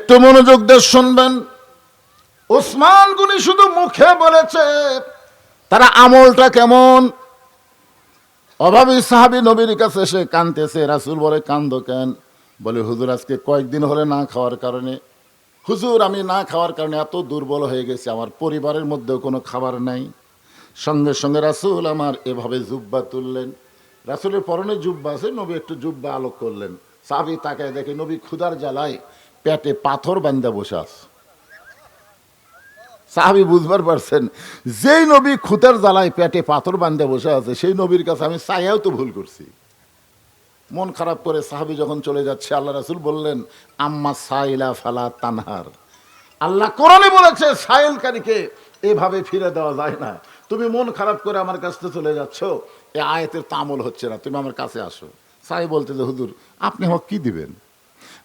একটু মনোযোগ দিয়ে শুনবেন। ওসমান গনি শুধু মুখে বলেছে, তারা আমলটা কেমন। অভাবী সাহাবী নবীর কাছে এসে কাঁদতেছে। রাসূল বলে, কান্দো কেন? বলে, হুজুর আজকে কয়েকদিন হলে না খাওয়ার কারণে। হুজুর আমি না খাওয়ার কারণে এত দুর্বল হয়ে গেছি, আমার পরিবারের মধ্যেও কোনো খাবার নাই। সঙ্গে সঙ্গে রাসূল আমার এভাবে জুব্বা তুললেন। রাসূলের পরনে জুব্বা আছে, নবী একটু জুব্বা আলোক করলেন। সাহাবী তাকায় দেখে নবী ক্ষুধার জ্বালায় পেটে পাথর বান্ধা বসে আছে। সাহাবী বুঝবার পারছেন, যেই নবী ক্ষুধার জ্বালায় পেটে পাথর বান্ধা বসে আছে, সেই নবীর কাছে আমি চাইয়াও তো ভুল করছি। মন খারাপ করে সাহাবী যখন চলে যাচ্ছে, আল্লাহ রাসূল বললেন, আম্মা সাইলা ফালা তানহার। আল্লাহ কোরআনে বলেছে, সাইলকারীকে এভাবে ফিরে দেওয়া যায় না। তুমি মন খারাপ করে আমার কাছ থেকে চলে যাচ্ছ, এ আয়াতের তামল হচ্ছে না, তুমি আমার কাছে আসো। সাই বলতে যে, হুজুর আপনি আমাকে কি দিবেন?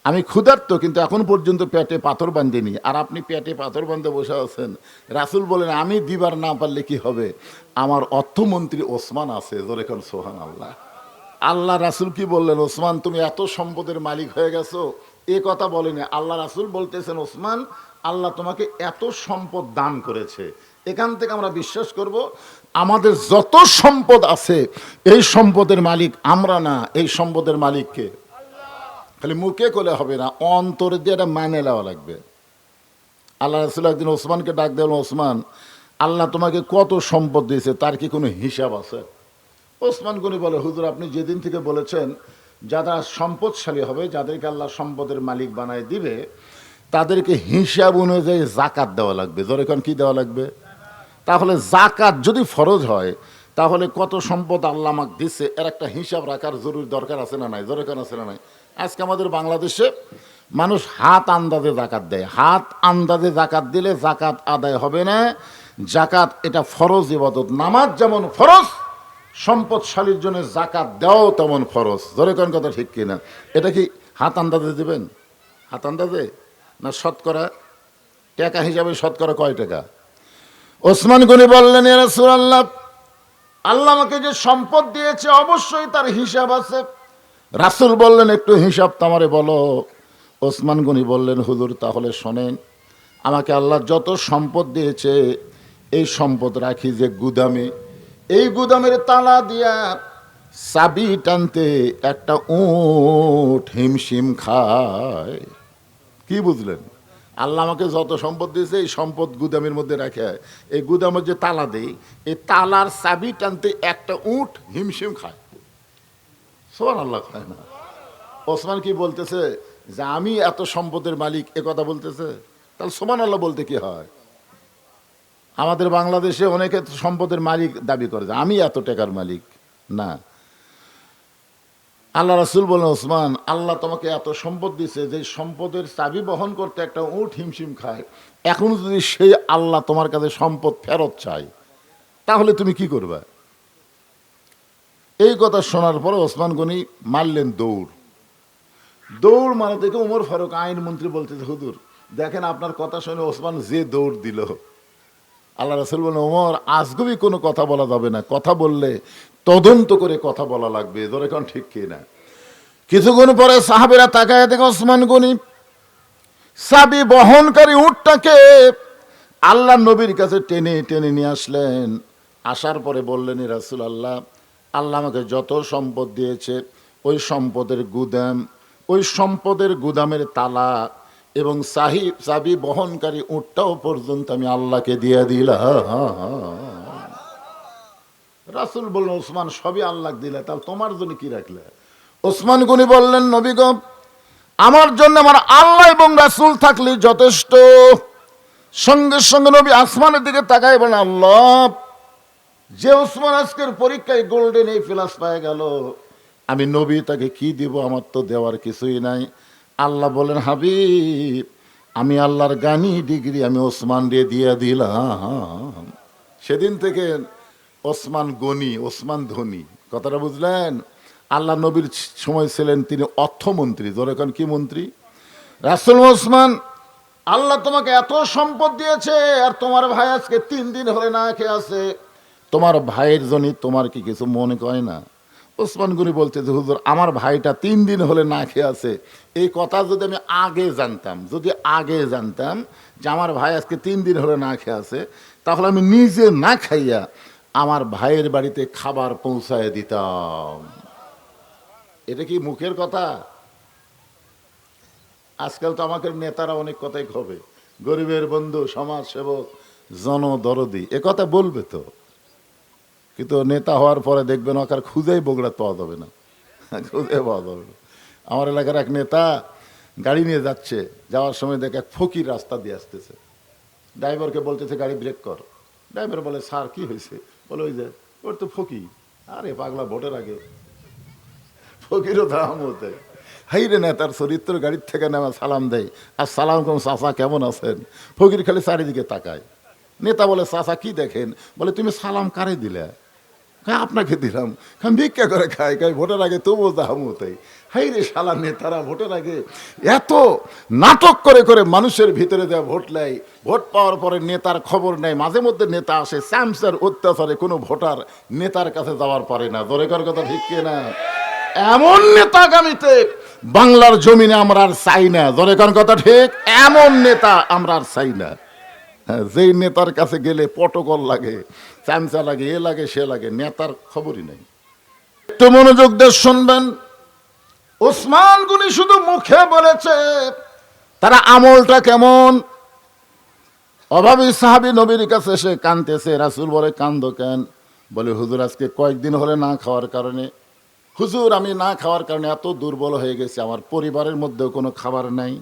আমি ক্ষুধার্ত, কিন্তু এখন পর্যন্ত পেটে পাথর বাঁধিনি, আর আপনি পেটে পাথর বাঁধে বসে আছেন। রাসূল বলেন, আমি দিবার না পারলে কি হবে, আমার অর্থমন্ত্রী ওসমান আছে। জোরে কোন সুবহানাল্লাহ। আল্লাহ রাসূল কি বললেন? ওসমান তুমি এত সম্পদের মালিক হয়ে গেছো। এ কথা বলেনি, আল্লাহ রাসূল বলতেছেন, ওসমান আল্লাহ তোমাকে এত সম্পদ দান করেছে। এখান থেকে আমরা বিশ্বাস করব, আমাদের যত সম্পদ আছে এই সম্পদের মালিক আমরা না, এই সম্পদের মালিককে। খালি মুখে করলে হবে না, অন্তরে দিয়ে এটা মানে নেওয়া লাগবে। আল্লাহ রাসূল একদিন ওসমানকে ডাক দিলেন, ওসমান আল্লাহ তোমাকে কত সম্পদ দিয়েছে, তার কি কোনো হিসাব আছে? ওসমান গনি বলে, হুজুর আপনি যেদিন থেকে বলেছেন যারা সম্পদশালী হবে, যাদেরকে আল্লাহ সম্পদের মালিক বানায় দিবে, তাদেরকে হিসাব অনুযায়ী জাকাত দেওয়া লাগবে। জোরে কোন কি দেওয়া লাগবে? তাহলে জাকাত যদি ফরজ হয়, তাহলে কত সম্পদ আল্লাহ আমাকে দিচ্ছে এর একটা হিসাব রাখার জরুরি দরকার আছে না নাই? জোরে কোন আছে না নাই? আজকে আমাদের বাংলাদেশে মানুষ হাত আন্দাজে জাকাত দেয়। হাত আন্দাজে জাকাত দিলে জাকাত আদায় হবে না। জাকাত এটা ফরজ ইবাদত। নামাজ যেমন ফরজ, সম্পদশালীর জন্য জাকাত দেওয়াও তেমন ফরজ। ধরে কোন কথা ঠিক কিনা? এটা কি হাত আন্দাজে দেবেন? হাত আন্দাজে না শতকরা? টাকা হিসাবে শতকরা কয় টাকা? ওসমান গনি বললেন, ইয়া রাসূলুল্লাহ, আল্লাহ আমাকে যে সম্পদ দিয়েছে অবশ্যই তার হিসাব আছে। রাসূল বললেন, একটু হিসাব তোমারে বলো। ওসমান গনি বললেন, হুজুর তাহলে শোনেন, আমাকে আল্লাহ যত সম্পদ দিয়েছে এই সম্পদ রাখি যে গুদামে, এই গুদামের তালা দিয়া চাবি টানতে একটা উট হিমশিম খায়। কি বুঝলেন? আল্লাহ আমাকে যত সম্পদ দিয়েছে এই সম্পদ গুদামের মধ্যে রাখে, এই গুদামের যে তালা দেই, এই তালার চাবি টানতে একটা উট হিমশিম খায়। সুবহানাল্লাহ খায় না? ওসমান কি বলতেছে যে আমি এত সম্পদের মালিক, এ কথা বলতেছে? তাহলে সুবহানাল্লাহ বলতে কি হয়? আমাদের বাংলাদেশে অনেকে সম্পদের মালিক দাবি করে যে আমি এত টাকার মালিক। না, আল্লাহ রাসূল বলেন, ওসমান আল্লাহ তোমাকে এত সম্পদ দিছে যে সম্পদের চাবি বহন করতে একটা উট হিমশিম খায়। এখন যদি সেই আল্লাহ তোমার কাছে সম্পদ ফেরত চায়, তাহলে তুমি কি করবে? এই কথা শোনার পরে ওসমান গনি মারলেন দৌড়। দৌড় মানে দেখে ওমর ফারুক আইনমন্ত্রী বলতেছে, হুজুর দেখেন আপনার কথা শুনে ওসমান যে দৌড় দিল। আল্লাহ রাসূল বলেন, ওমর আজগুবি কোনো কথা বলা যাবে না, কথা বললে তদন্ত করে কথা বলা লাগবে। ধরে কোন ঠিক কি না? কিছুক্ষণ পরে সাহাবীরা তাকায় দেখে ওসমান গনি চাবি বহনকারী উটটাকে আল্লাহ নবীর কাছে টেনে টেনে নিয়ে আসলেন। আসার পরে বললেন, ইয়া রাসূলুল্লাহ, আল্লাহ আমাকে যত সম্পদ দিয়েছে ওই সম্পদের গুদাম, ওই সম্পদের গুদামের তালা এবং চাবি বহনকারী উটটাও পর্যন্ত আমি আল্লাহকে দিয়ে দিলাম। রাসূল বললেন, ওসমান সবই আল্লাহকে দিলে, তাহলে তোমার জন্য কি রাখলে? ওসমান গনি বললেন, নবী গো, আমার জন্য আমার আল্লাহ এবং রাসূল থাকলে যথেষ্ট। সঙ্গে সঙ্গে নবী আসমানের দিকে তাকায় বলেন, আল্লাহ, যে ওসমান আজকের পরীক্ষায় গোল্ডেন এই প্লাস পেয়ে গেল, আমি নবী তাকে কি দিব? আমার তো দেওয়ার কিছুই নাই। আল্লাহ বলেন, হাবিব, আমি আল্লাহর গানি ডিগ্রি আমি ওসমান দিয়ে দিলাম। সেদিন থেকে ওসমান গনি, ওসমান ধনী। কথাটা বুঝলেন? আল্লাহ নবীর সময় ছিলেন তিনি অর্থমন্ত্রী। জোরে কোন কি মন্ত্রী? রাসূল, ওসমান আল্লাহ তোমাকে এত সম্পদ দিয়েছে, আর তোমার ভাই আজকে 3 দিন হলে না খেয়ে আছে, তোমার ভাইয়ের জন্য তোমার কি কিছু মনে করে না? ওসমান গনি বলছে যে হুজুর আমার ভাইটা 3 দিন হলে না খেয়ে আছে, এই কথা যদি আমি আগে জানতাম যে আমার ভাই আজকে 3 দিন হলে না খেয়ে আছে, তাহলে আমি নিজে না খাইয়া আমার ভাইয়ের বাড়িতে খাবার পৌঁছায় দিতাম। এটা কি মুখের কথা? আজকাল তো আমাদের নেতারা অনেক কথাই হবে, গরিবের বন্ধু, সমাজ সেবক, জনদরদি, এ কথা বলবে তো, কিন্তু নেতা হওয়ার পরে দেখবেন ওকার খুঁজেই বগুড়া পাওয়া যাবে না, খুঁজে পাওয়া যাবে না। আমার এলাকার এক নেতা গাড়ি নিয়ে যাচ্ছে, যাওয়ার সময় দেখে এক ফকির রাস্তা দিয়ে আসতেছে, ড্রাইভারকে বলতেছে গাড়ি ব্রেক কর। ড্রাইভার বলে স্যার কি হয়েছে? বলে ওই যে ওর তো ফকির। আরে পাগলা, ভোটের আগে ফকিরও দাম হতে হাই রে নেতার চরিত্র, গাড়ির থেকে নেওয়া সালাম দেয়, আর সালাম কম চাচা কেমন আছেন? ফকির খালি চারিদিকে তাকায়। নেতা বলে চাচা কি দেখেন? বলে তুমি সালাম কারে দিলে? আপনাকে দিলাম, ভিক্ষা করে খাই খাই ভোটের আগে তবুও দাহামতাই। হাই রে শালা নেতারা ভোটের আগে এত নাটক করে করে মানুষের ভিতরে দেওয়া ভোট নেয়, ভোট পাওয়ার পরে নেতার খবর নেয়। মাঝে মধ্যে নেতা আসে, স্যামসার অত্যাচারে কোনো ভোটার নেতার কাছে যাওয়ার পারে না। দরকার কথা ঠিক না? এমন নেতা আগামীতে বাংলার জমিনে আমরা আর চাই না। দরকার কথা ঠিক, এমন নেতা আমরা আর চাই না। যেই নেতার কাছে গেলে পটকল লাগে, চামচা লাগে, এ লাগে সে লাগে, নেতার খবরই নেই। একটু মনোযোগ দিয়ে শুনবেন। ওসমান গনি শুধু মুখে বলেছে, তারা আমলটা কেমন? অভাবী সাহাবী নবীর কাছে এসে কাঁদতেছে। রাসূল বলে কান্দো কেন? বলে হুজুর আজকে কয়েকদিন হলে না খাওয়ার কারণে, হুজুর আমি না খাওয়ার কারণে এত দুর্বল হয়ে গেছি, আমার পরিবারের মধ্যেও কোনো খাবার নাই।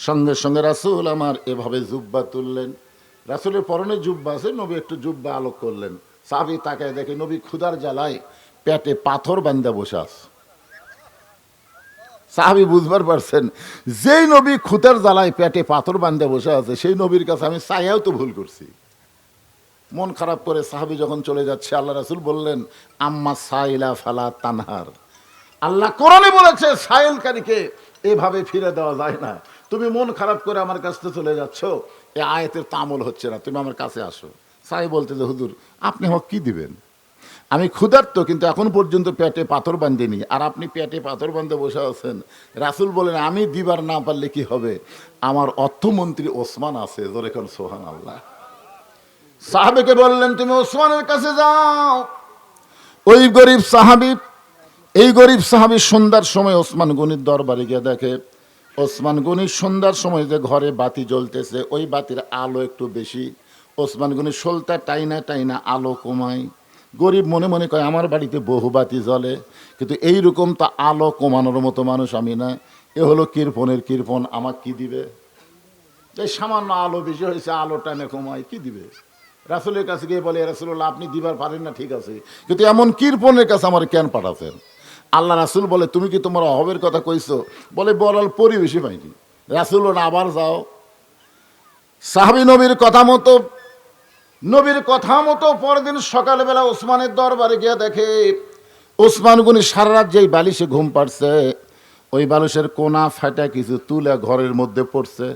সঙ্গে সঙ্গে রাসূল আমার এভাবে জুব্বা তুললেন। রাসূলের পরনে জুব্বা আছে, নবী একটু জুব্বা আলোক করলেন। সাহাবী তাকায় দেখে নবী ক্ষুধার জ্বালায় পেটে পাথর বান্ধা বসে আছে। সাহাবী বুঝবার পারছেন, যেই নবী ক্ষুধার জ্বালায় পেটে পাথর বান্ধা বসে আছে, সেই নবীর কাছে আমি চাইয়াও তো ভুল করছি। মন খারাপ করে সাহাবী যখন চলে যাচ্ছে, আল্লাহ রাসূল বললেন আম্মা সাইলা ফালা তানহার। আল্লাহ কোরআনে বলেছে সাইলকারীকে এভাবে ফিরে দেওয়া যায় না। তুমি মন খারাপ করে আমার কাছ থেকে চলে যাচ্ছ, এই আয়াতের তামল হচ্ছে না, তুমি আমার কাছে আসো। সাই বলতে যে হুজুর আপনি আমাকে কি দিবেন? আমি ক্ষুধার্ত, কিন্তু এখন পর্যন্ত পেটে পাথর বাঁধিনি, আর আপনি পেটে পাথর বাঁধে বসে আছেন। রাসূল বলেন আমি দিবার না পারলে কি হবে, আমার অর্থমন্ত্রী ওসমান আছে। জোরে কোন সুবহানাল্লাহ। সাহাবীকে বললেন তুমি ওসমানের কাছে যাও। ওই গরিব সাহাবী, এই গরিব সাহাবী সন্ধ্যার সময় ওসমান গনির দরবারে গিয়ে দেখে ওসমান গনি সন্ধ্যার সময় যে ঘরে বাতি জ্বলতেছে, ওই বাতির আলো একটু বেশি। ওসমান গনি সলতা টাইনা টাইনা আলো কমায়। গরিব মনে মনে কয় আমার বাড়িতে বহু বাতি জ্বলে, কিন্তু এইরকম তো আলো কমানোর মতো মানুষ আমি না। এ হলো কৃপণের কৃপণ, আমাকে কি দিবে? এই সামান্য আলো বেশি হয়েছে, আলো টানে কমায়, কি দিবে? রাসূলের কাছে গিয়ে বলে রাসূলুল্লাহ আপনি দিবার পারেন না, ঠিক আছে, কিন্তু এমন কৃপণের কাছে আমার কেন পাঠাচ্ছেন? আল্লাহ রাসূল বলে তুমি কি তোমার অভাবের কথা কইছো? বলে বলার পরিবেশই পাইনি। রাসূল বলে আবার যাও। সাহাবী নবীর কথা মতো পরদিন সকালবেলা ওসমানের দরবারে গিয়ে দেখে ওসমান গনি সারা রাত যেই বালিশে ঘুম পাড়ছে, ওই বালিশের কোনা ফাটা কিছু তুলা ঘরের মধ্যে পড়ছে।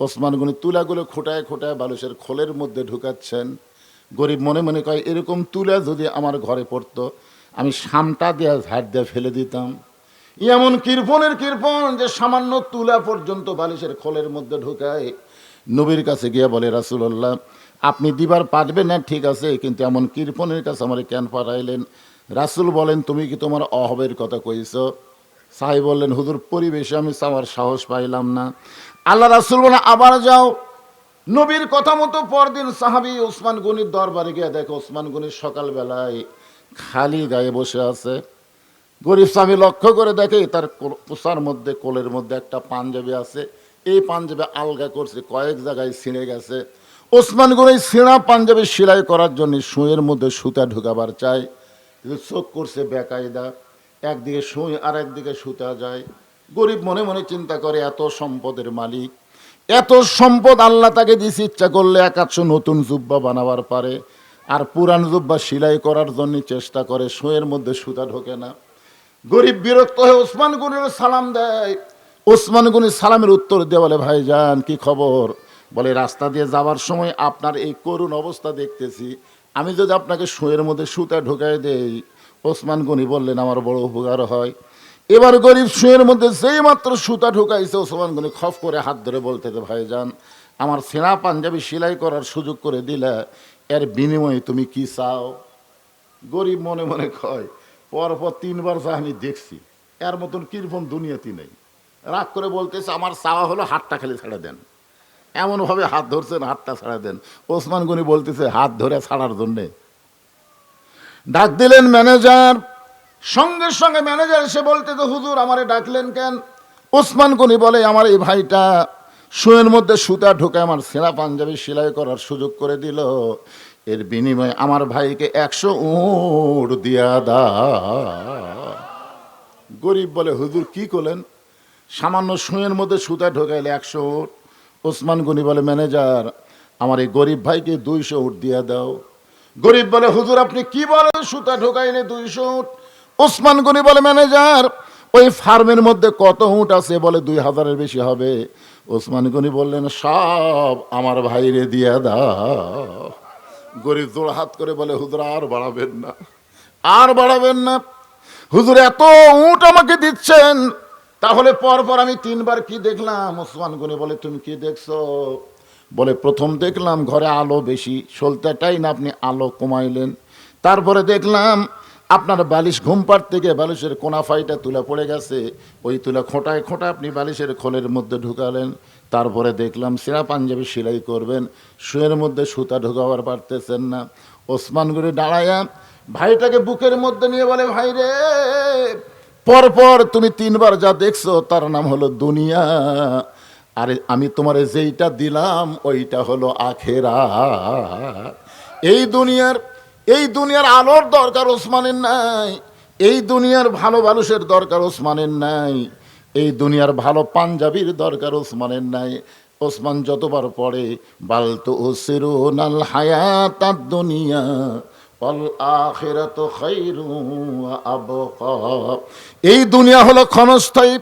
ওসমান গনি তুলাগুলো খোটায় খোটায় বালিশের খোলের মধ্যে ঢুকাচ্ছেন। গরিব মনে মনে কয় এরকম তুলা যদি আমার ঘরে পড়তো, আমি সামটা দিয়ে ঝাড় দিয়ে ফেলে দিতাম। এমন কৃপণের কৃপণ যে সামান্য তুলা পর্যন্ত বালিশের খোলের মধ্যে ঢুকায়। নবীর কাছে গিয়ে বলে রাসূলুল্লাহ আপনি দিবার পারবেন না, ঠিক আছে, কিন্তু এমন কৃপণের কাছে আমার কেন পাঠাইলেন? রাসূল বলেন তুমি কি তোমার অভাবের কথা কইছো? সাহাবী বললেন হুজুর পরিবেশে আমি চাওয়ার সাহস পাইলাম না। আল্লাহ রাসূল বলেন আবার যাও। নবীর কথা মতো পরদিন সাহাবী ওসমান গনির দরবারে গিয়ে দেখে ওসমান গনি সকালবেলায় খালি গায়ে বসে আছে। গরিব স্বামী লক্ষ্য করে দেখে তার পোষার মধ্যে, কোলের মধ্যে একটা পাঞ্জাবি আছে। এই পাঞ্জাবি আলগা করছে, কয়েক জায়গায় ছিঁড়ে গেছে। ওসমান গনি ছিঁড়া পাঞ্জাবি সেলাই করার জন্য সুঁয়ের মধ্যে সুতা ঢুকাবার চায়, কিন্তু চোখ করছে বেকায়দা, একদিকে সুঁই আর একদিকে সুতা যায়। গরিব মনে মনে চিন্তা করে এত সম্পদের মালিক, এত সম্পদ আল্লাহ তাকে দিয়েছে, ইচ্ছা করলে 100 নতুন জুব্বা বানাবার পারে, আর পুরান জুব্বা সেলাই করার জন্য চেষ্টা করে, সুঁয়ের মধ্যে সুতা ঢোকে না। গরিব বিরক্ত হয়ে ওসমান গনির সালাম দেয়। ওসমান গনি সালামের উত্তর দিয়ে বলে ভাইজান কি খবর? বলে রাস্তা দিয়ে যাওয়ার সময় আপনার এই করুণ অবস্থা দেখতেছি, আমি যদি আপনাকে সুঁয়ের মধ্যে সুতা ঢোকায় দেই, ওসমান গনি বললেন আমার বড় উপকার হয়। এবার গরিব শুয়ের মধ্যে যেই মাত্র সুতা ঢুকাইছে, ওসমান গনি খপ করে হাত ধরে বলতে ভাইজান, আমার সেনা পাঞ্জাবি সেলাই করার সুযোগ করে দিলে, এর বিনিময়ে তুমি কি চাও? গরিব মনে মনে কয়, পরপর 3 বার যা আমি দেখছি, এর মতন কিরকম দুনিয়াতে নেই। রাগ করে বলতেছে আমার চাওয়া হলো হাতটা খালি ছেড়ে দেন। এমনভাবে হাত ধরছেন, হাতটা ছাড়া দেন। ওসমান গনি বলতেছে হাত ধরে ছাড়ার জন্যে। ডাক দিলেন ম্যানেজার, সঙ্গে সঙ্গে ম্যানেজার এসে বলতেছে হুজুর আমারে ডাকলেন কেন? ওসমান গনি বলে আমার এই ভাইটা শুয়ের মধ্যে সুতা ঢুকে আমার সেনা পাঞ্জাবি সেলাই করার সুযোগ করে দিল, এর বিনিময়ে আমার ভাইকে 100 উট দিয়া দা। গরিব বলে হুজুর কি করলেন? সামান্য শুয়ের মধ্যে সুতা ঢোকাইলে 100 উট। ওসমান গনি বলে ম্যানেজার আমার এই গরিব ভাইকে 200 উট দিয়া দাও। গরিব বলে হুজুর আপনি কি বলেন, সুতা ঢোকাইলে 200 উট? ওসমান গনি বলে ম্যানেজার ওই ফার্মের মধ্যে কত উট আছে? বলে 2000-এর বেশি হবে। ওসমান গনি বললেন সব আমার ভাইরে দিয়া দাও। গরিব জোড় হাত করে বলে হুজুর আর বাড়াবেন না, আর বাড়াবেন না। হুজুর এত উট আমাকে দিচ্ছেন, তাহলে পরপর আমি 3 বার কি দেখলাম? ওসমান গনি বলে তুমি কি দেখছো? বলে প্রথম দেখলাম ঘরে আলো বেশি, সলতেটাই না আপনি আলো কমাইলেন। তারপরে দেখলাম আপনার বালিশ ঘুমপাড় থেকে বালিশের কোনা ফাইটা তুলা পড়ে গেছে, ওই তুলা খোঁটায় খোঁটা আপনি বালিশের খোলের মধ্যে ঢুকালেন। তারপরে দেখলাম সেরা পাঞ্জাবি সেলাই করবেন, শুয়ের মধ্যে সুতা ঢুকাবার পারতেছেন না। ওসমান গনি দাঁড়ায়া ভাইটাকে বুকের মধ্যে নিয়ে বলে ভাই রে, পরপর তুমি 3 বার যা দেখছো তার নাম হলো দুনিয়া, আরে আমি তোমারে যেইটা দিলাম ওইটা হলো আখেরাত। এই দুনিয়ার আলোর দরকার ওসমানের নাই, এই দুনিয়ার ভালো মানুষের দরকার ওসমানের নাই, এই দুনিয়ার ভালো পাঞ্জাবির দরকার ওসমানের নাই। ওসমান যতবার পড়ে বালতু উসিরুনাল হায়াতাদ দুনিয়া ওয়াল আখিরাতু খায়রুন ওয়া আবকা। এই দুনিয়া হলো ক্ষণস্থায়ী,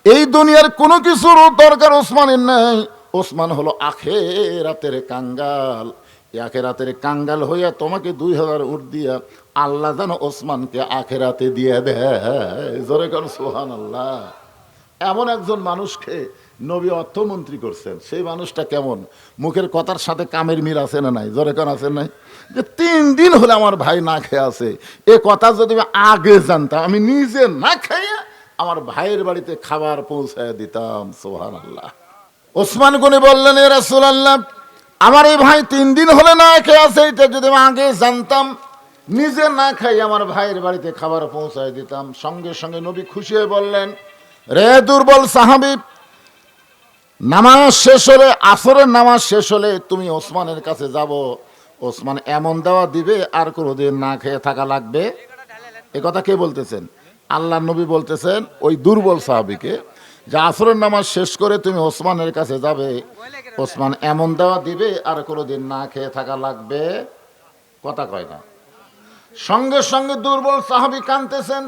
এই দুনিয়ার কোনো কিছুর দরকার ওসমানের নাই। ওসমান হলো আখেরাতের কাঙ্গাল। আখেরাতের কাঙ্গাল হইয়া তোমাকে 2000 উট দিয়া আল্লাহ যেন ওসমানকে আখেরাতে দিয়ে দেয়। জোরে কর সুবহানাল্লাহ। এমন একজন মানুষকে নবী অর্থমন্ত্রী করছেন, সেই মানুষটা কেমন? মুখের কথার সাথে কামের মিল আছে না নাই? জোরে কর আছে নাই? যে 3 দিন হলে আমার ভাই না খেয়ে আছে, এ কথা যদি আমি আগে জানতাম আমি নিজে না খাইয়া আমার ভাইয়ের বাড়িতে খাবার পৌঁছায় দিতাম। সুবহানাল্লাহ। ওসমান গনি বললেন এ রাসূলুল্লাহ, আমার এই ভাই 3 দিন হলে না খেয়ে আছে, এটা যদি আমি আগে জানতাম নিজে না খাই আমার ভাইয়ের বাড়িতে খাবার পৌঁছায় দিতাম। সঙ্গে সঙ্গে নবী খুশি হয়ে বললেন রে দুর্বল সাহাবী, নামাজ শেষ হলে, আসরের নামাজ শেষ হলে তুমি ওসমানের কাছে যাব, ওসমান এমন দেওয়া দিবে আর কোনোদিন না খেয়ে থাকা লাগবে। এ কথা কে বলতেছেন? আল্লাহ নবী বলতেছেন ওই দুর্বল সাহাবীকে, যে আসরের নামাজ শেষ করে তুমি ওসমানের কাছে যাবে, ওসমান এমন দেওয়া দিবে আর কোনোদিন না খেয়ে থাকা লাগবে। কথা কয় না। সঙ্গে সঙ্গে দুর্বল সাহাবী কাঁদতেছেন।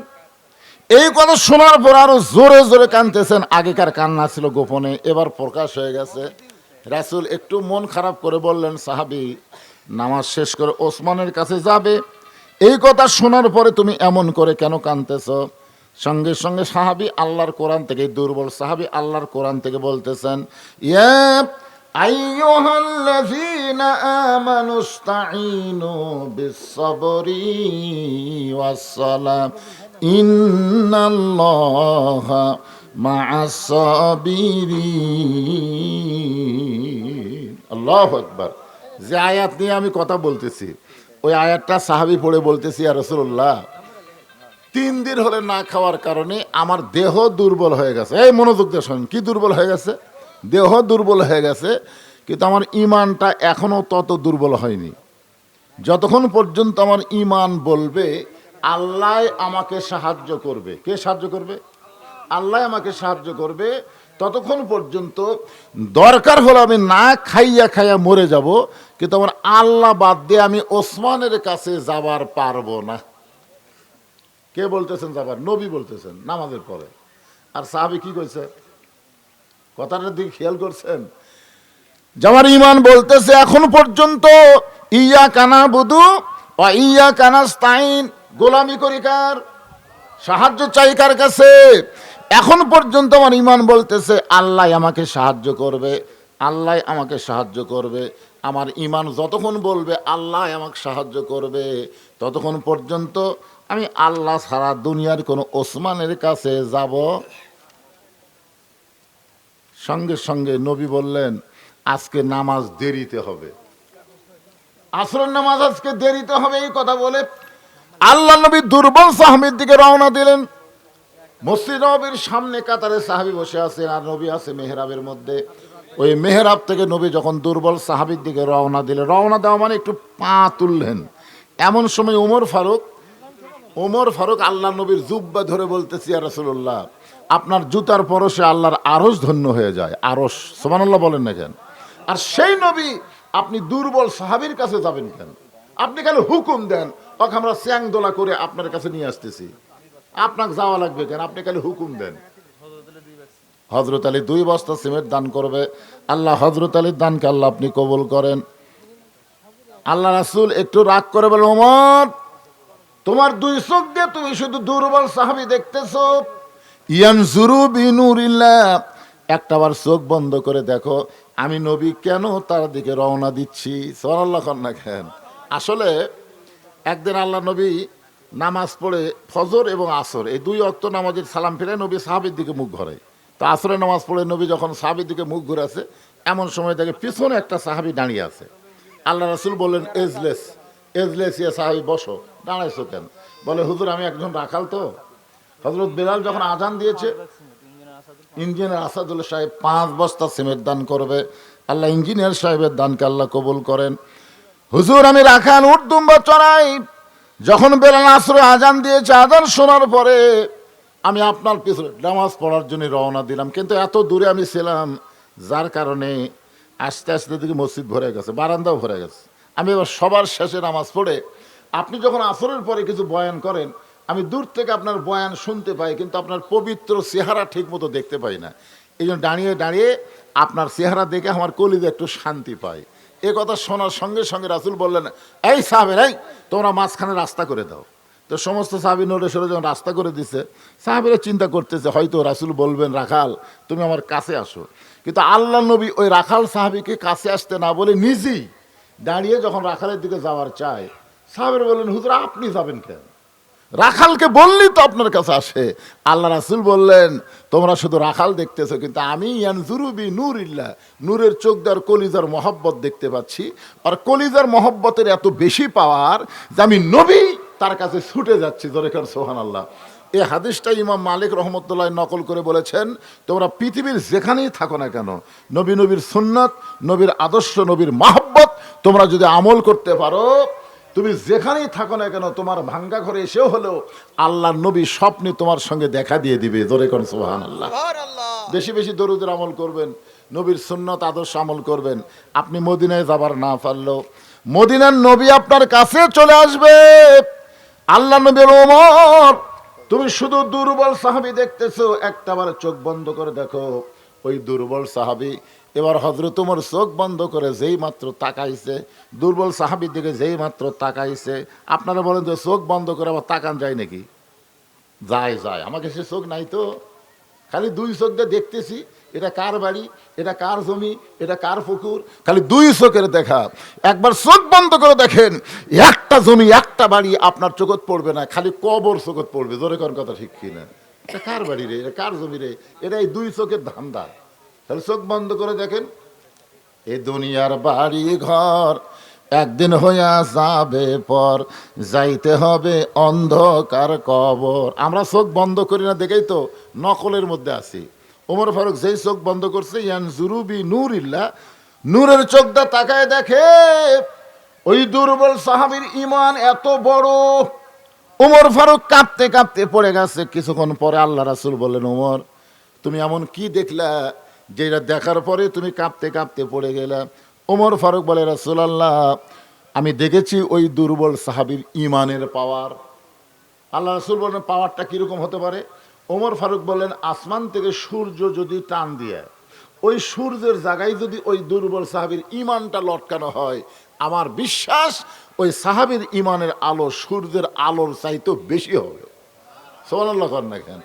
এই কথা শোনার পর আরো জোরে জোরে কাঁদতেছেন। আগেকার কান্না ছিল গোপনে, এবার প্রকাশ হয়ে গেছে। রাসূল একটু মন খারাপ করে বললেন সাহাবী, নামাজ শেষ করে ওসমানের কাছে যাবে, এই কথা শোনার পরে তুমি এমন করে কেন কাঁদতেছ? সঙ্গে সঙ্গে সাহাবী আল্লাহর কোরআন থেকে, দুর্বল সাহাবী আল্লাহর কোরআন থেকে বলতেছেন, ইয়া আইয়ুহাল্লাযীনা আমানুস্তাঈনু বিস-সাবরি ওয়াস-সালাহ ইন্নাল্লাহা মা'আস-সাবিরিন। আল্লাহু আকবার। যে আয়াত নিয়ে আমি কথা বলতেছি ওই আয়াতটা সাহাবী পড়ে বলতেছি, ইয়া রাসূলুল্লাহ 3 দিন হলে না খাওয়ার কারণে আমার দেহ দুর্বল হয়ে গেছে। এই মনোযোগ দিয়ে শোনেন, কি দুর্বল হয়ে গেছে? দেহ দুর্বল হয়ে গেছে, কিন্তু আমার ঈমানটা এখনো তত দুর্বল হয়নি। যতক্ষণ পর্যন্ত আমার ঈমান বলবে আল্লাহ আমাকে সাহায্য করবে। কে সাহায্য করবে? আল্লাহ আমাকে সাহায্য করবে, ততক্ষণ পর্যন্ত দরকার হলো আমি না খাইয়া খাইয়া মরে যাব, কিন্তু আমার আল্লাহ বাদ দিয়ে আমি ওসমানের কাছে যাবার পারবো না। কে বলতেছেন যাবার? নবী বলতেছেন নামাজের পরে। আর সাহাবী কি কইছে? কথাটার দিকে খেয়াল করছেন? যার ঈমান বলতেছে এখন পর্যন্ত ইয়া কানা বুদু ও ইয়া কানাস্তাইন, গোলামি করি কার? সাহায্য চাই কার কাছে? এখন পর্যন্ত আমার ইমান বলতেছে আল্লাহ আমাকে সাহায্য করবে, আল্লাহ আমাকে সাহায্য করবে। আমার ইমান যতক্ষণ বলবে আল্লাহ আমাকে সাহায্য করবে, ততক্ষণ পর্যন্ত আমি আল্লাহ ছাড়া দুনিয়ার কোনো ওসমানের কাছে যাব। সঙ্গে সঙ্গে নবী বললেন আজকে নামাজ দেরিতে হবে, আসরের নামাজ আজকে দেরিতে হবে। এই কথা বলে আল্লাহ নবী দুর্বল সাহাবীর দিকে রওনা দিলেন। মসজিদ নববীর সামনে কাতারে সাহাবী বসে আছেন, আর নবী আছে মেহরাবের মধ্যে। ওই মেহরাব থেকে নবী যখন দুর্বল সাহাবীর দিকে রওনা দিলেন, রওনা দেওয়া মানে একটু পা তুললেন, এমন সময় ওমর ফারুক আল্লাহ নবীর জুব্বা ধরে বলতেছি, ইয়া রাসূলুল্লাহ, আপনার জুতার পরশে আল্লাহর আরশ ধন্য হয়ে যায়। আরশ, সুবহানাল্লাহ বলেন না কেন? আর সেই নবী আপনি দুর্বল সাহাবীর কাছে যাবেন কেন? আপনি কেন হুকুম দেন, ওকে আমরা চ্যাং দোলা করে আপনার কাছে নিয়ে আসতেছি, আপনাকে যাওয়া লাগবে কেন? আপনি কেন হুকুম দেন? হযরত আলী 2 বস্তা সিমেন্ট দান করবে। আল্লাহ হযরত আলীর দানকে আল্লাহ আপনি কবুল করেন। আল্লাহ রাসূল একটু রাগ করে বলেন, ওমর, তোমার 2 চোখ দিয়ে তুমি শুধু দুর্বল সাহাবী দেখতেছো। ইয়ানজুরু বিনুরিল্লাহ, একটাবার চোখ বন্ধ করে দেখো আমি নবী কেন তার দিকে রওনা দিচ্ছি। সুবহানাল্লাহ না কেন? আসলে একদিন আল্লাহ নবী নামাজ পড়ে ফজর এবং আসর এই 2 ওয়াক্ত নামাজের সালাম ফিরে নবী সাহাবীর দিকে মুখ ঘোরে। তো আসরের নামাজ পড়ে নবী যখন সাহাবীর দিকে মুখ ঘুরে আছে, এমন সময় দেখে পিছনে একটা সাহাবী দাঁড়িয়ে আছে। আল্লাহ রাসূল বললেন, এজলেস এজলেস ইয়া সাহাবী, বসো। দাঁড়াইছো কেন? বলে, হুজুর আমি একজন রাখাল তো। হযরত বেলাল যখন আজান দিয়েছে, ইঞ্জিনিয়ার আসাদুল সাহেব 5 বস্তা সিমেন্ট দান করবে। আল্লাহ ইঞ্জিনিয়ার সাহেবের দানকে আল্লাহ কবুল করেন। হুজুর আমি রাখাল, উট দুম্বা চড়াই। যখন বেলাল আসরে আজান দিয়েছে, আজান শোনার পরে আমি আপনার পিছনে নামাজ পড়ার জন্য রওনা দিলাম, কিন্তু এত দূরে আমি ছিলাম, যার কারণে আস্তে আস্তে দেখি মসজিদ ভরে গেছে, বারান্দাও ভরে গেছে। আমি এবার সবার শেষে নামাজ পড়ে, আপনি যখন আসরের পরে কিছু বয়ান করেন, আমি দূর থেকে আপনার বয়ান শুনতে পাই, কিন্তু আপনার পবিত্র চেহারা ঠিক মতো দেখতে পাই না। এই জন্য দাঁড়িয়ে দাঁড়িয়ে আপনার চেহারা দেখে আমার কলিজা একটু শান্তি পায়। এ কথা শোনার সঙ্গে সঙ্গে রাসূল বললেন, এই সাহাবের, এই তোমরা মাঝখানে রাস্তা করে দাও। তো সমস্ত সাহাবী নড়ে সরে যখন রাস্তা করে দিছে, সাহাবীরা চিন্তা করতেছে হয়তো রাসূল বলবেন, রাখাল তুমি আমার কাছে আসো। কিন্তু আল্লাহ নবী ওই রাখাল সাহাবীকে কাছে আসতে না বলে নিজেই দাঁড়িয়ে যখন রাখালের দিকে যাওয়ার চায়, সাহাবীরা বললেন, হুজুর আপনি যাবেন কেন? রাখালকে বললি তো আপনার কাছে আসে। আল্লাহ রাসূল বললেন, তোমরা শুধু রাখাল দেখতেছো, কিন্তু আমি ইয়ানজুরু বিনুরিল্লাহ, নূরের চোখ দিয়ে কলিজার মহব্বত দেখতে পাচ্ছি। আর কলিজার মহব্বতের এত বেশি পাওয়ার যে আমি নবী তার কাছে ছুটে যাচ্ছি। জোরে কার সুবহানাল্লাহ। এই হাদিসটা ইমাম মালিক রহমতুল্লাহ নকল করে বলেছেন, তোমরা পৃথিবীর যেখানেই থাকো না কেন, নবীর সুন্নাত, নবীর আদর্শ, নবীর মহব্বত তোমরা যদি আমল করতে পারো, তুমি যেখানেই থাকো না কেন, তোমার ভাঙ্গা ঘরে এসেও হলেও আল্লাহ নবী স্বপ্নে তোমার সঙ্গে দেখা দিয়ে দিবে। জোরে কোন সুবহানাল্লাহ। বেশি বেশি দরুদের আমল করবেন, নবীর সুন্নাত আদর্শ আমল করবেন। আপনি মদিনায় যাবার না পারলেও মদিনার নবী আপনার কাছে চলে আসবে। আল্লাহ নবী, ওমর তুমি শুধু দুর্বল সাহাবী দেখতেছো, একটাবার চোখ বন্ধ করে দেখো ওই দুর্বল সাহাবী। এবার হযরত ওমর চোখ বন্ধ করে যেই মাত্র তাকাইছে, দুর্বল সাহাবীর দিকে যেই মাত্র তাকাইছে, আপনারা বলেন যে চোখ বন্ধ করে আবার তাকান যায় নাকি? যায় যায়। আমাকে সে চোখ নাই তো, খালি 2 চোখ দিয়ে দেখতেছি এটা কার বাড়ি, এটা কার জমি, এটা কার পুকুর, খালি 2 চোখের দেখা। একবার চোখ বন্ধ করে দেখেন, একটা জমি একটা বাড়ি আপনার চোখত পড়বে না, খালি কবর চোখত পড়বে। জোরে কোন কথা ঠিক কিনা? এটা কার বাড়ি রে, এটা কার জমি রে, এটা এই 2 চোখের ধান্দা। তাহলে চোখ বন্ধ করে দেখেন, এ দুনিয়ার বাড়ি ঘর একদিন হইয়া যাবে পর, যাইতে হবে অন্ধকার কবর। আমরা চোখ বন্ধ করি না দেখেই তো নকলের মধ্যে আছি। ওমর ফারুক যেই চোখ বন্ধ করছে, ইয়ানজুরু বিনুরিল্লাহ, নূরের চোখ দা তাকায় দেখে ওই দুর্বল সাহাবীর ঈমান এত বড়। ওমর ফারুক কাঁপতে কাঁপতে পড়ে গেছে। কিছুক্ষণ পরে আল্লাহ রাসূল বললেন, ওমর তুমি এমন কি দেখলা যেটা দেখার পরে তুমি কাঁপতে কাঁপতে পড়ে গেলা? ওমর ফারুক বলে, রাসূলুল্লাহ আমি দেখেছি ওই দুর্বল সাহাবীর ঈমানের পাওয়ার। আল্লাহ রাসূল বলেন, পাওয়ারটা কিরকম হতে পারে? ওমর ফারুক বললেন, আসমান থেকে সূর্য যদি টান দিয়ে ওই সূর্যের জায়গায় যদি ওই দুর্বল সাহাবীর ইমানটা লটকানো হয়, আমার বিশ্বাস ওই সাহাবীর ইমানের আলো সূর্যের আলোর চাইতেও বেশি হবে। সুবহানাল্লাহ কর না কেন?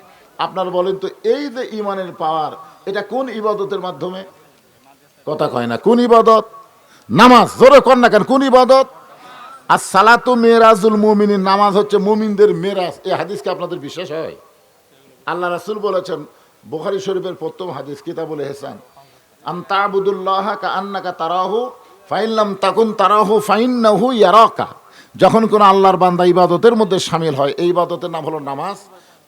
আপনার বলেন তো, এই যে ইমানের পাওয়ার, এটা কোন ইবাদতের মাধ্যমে? কথা কয় না। কোন ইবাদত? নামাজ। জোরে কর না কেন? কোন ইবাদত? আর সালাতু মেরাজুল মুমিনিন, নামাজ হচ্ছে মুমিনদের মেরাজ। এই হাদিসকে আপনাদের বিশ্বাস হয়? আল্লাহ রাসূল বলেছেন, বুখারী শরীফের প্রথম হাদিস, কিতাবুল ইহসান, আন তা'বুদুল্লাহ কাআন্নাকা তারাহু ফাইন লাম তাকুন তারাহু ফাইন্নাহু ইয়ারাকা। যখন কোন আল্লাহর বান্দা ইবাদতের মধ্যে শামিল হয়, এই ইবাদতের নাম হলো নামাজ,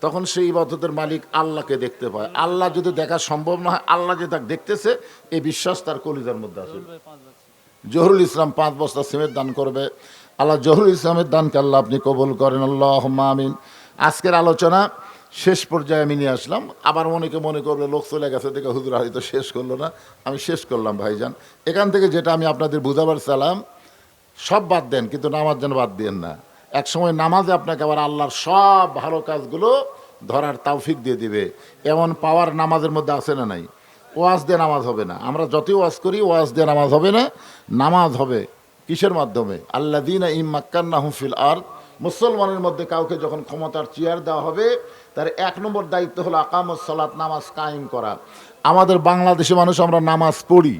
তখন সেই ইবাদতের মালিক আল্লাহকে দেখতে পায়। আল্লাহ যদি দেখা সম্ভব না হয়, আল্লাহ যে তাকে দেখতেছে, এই বিশ্বাস তার কলিজার মধ্যে আসে। জহুরুল ইসলাম 5 বস্তা সিমেন্ট দান করবে। আল্লাহ জহুরুল ইসলামের দানকে আল্লাহ আপনি কবুল করেন, আল্লাহুম্মা আমিন। আজকের আলোচনা শেষ পর্যায়ে আমি নিয়ে আসলাম। আবার অনেকে মনে করবে লোক চলে গেছে দেখে হুজুর হয়তো শেষ করলো না। আমি শেষ করলাম ভাইজান। এখান থেকে যেটা আমি আপনাদের বুঝাবার চাইলাম, সব বাদ দেন, কিন্তু নামাজ যেন বাদ দিয়েন না। এক সময় নামাজে আপনাকে আবার আল্লাহর সব ভালো কাজগুলো ধরার তৌফিক দিয়ে দিবে। এমন পাওয়ার নামাজের মধ্যে আছে না নাই? ওয়াজ দিয়ে নামাজ হবে না। আমরা যতই ওয়াজ করি, ওয়াজ দিয়ে নামাজ হবে না। নামাজ হবে কিসের মাধ্যমে? আল্লাযীনা ইম্মাক্কান্নাহুম ফিল আরদ। মুসলমানের মধ্যে কাউকে যখন ক্ষমতার চেয়ার দেওয়া হবে, তার 1 নম্বর দায়িত্ব হলো আকামুস সালাত, নামাজ কায়েম করা। আমাদের বাংলাদেশি মানুষ আমরা নামাজ পড়ি,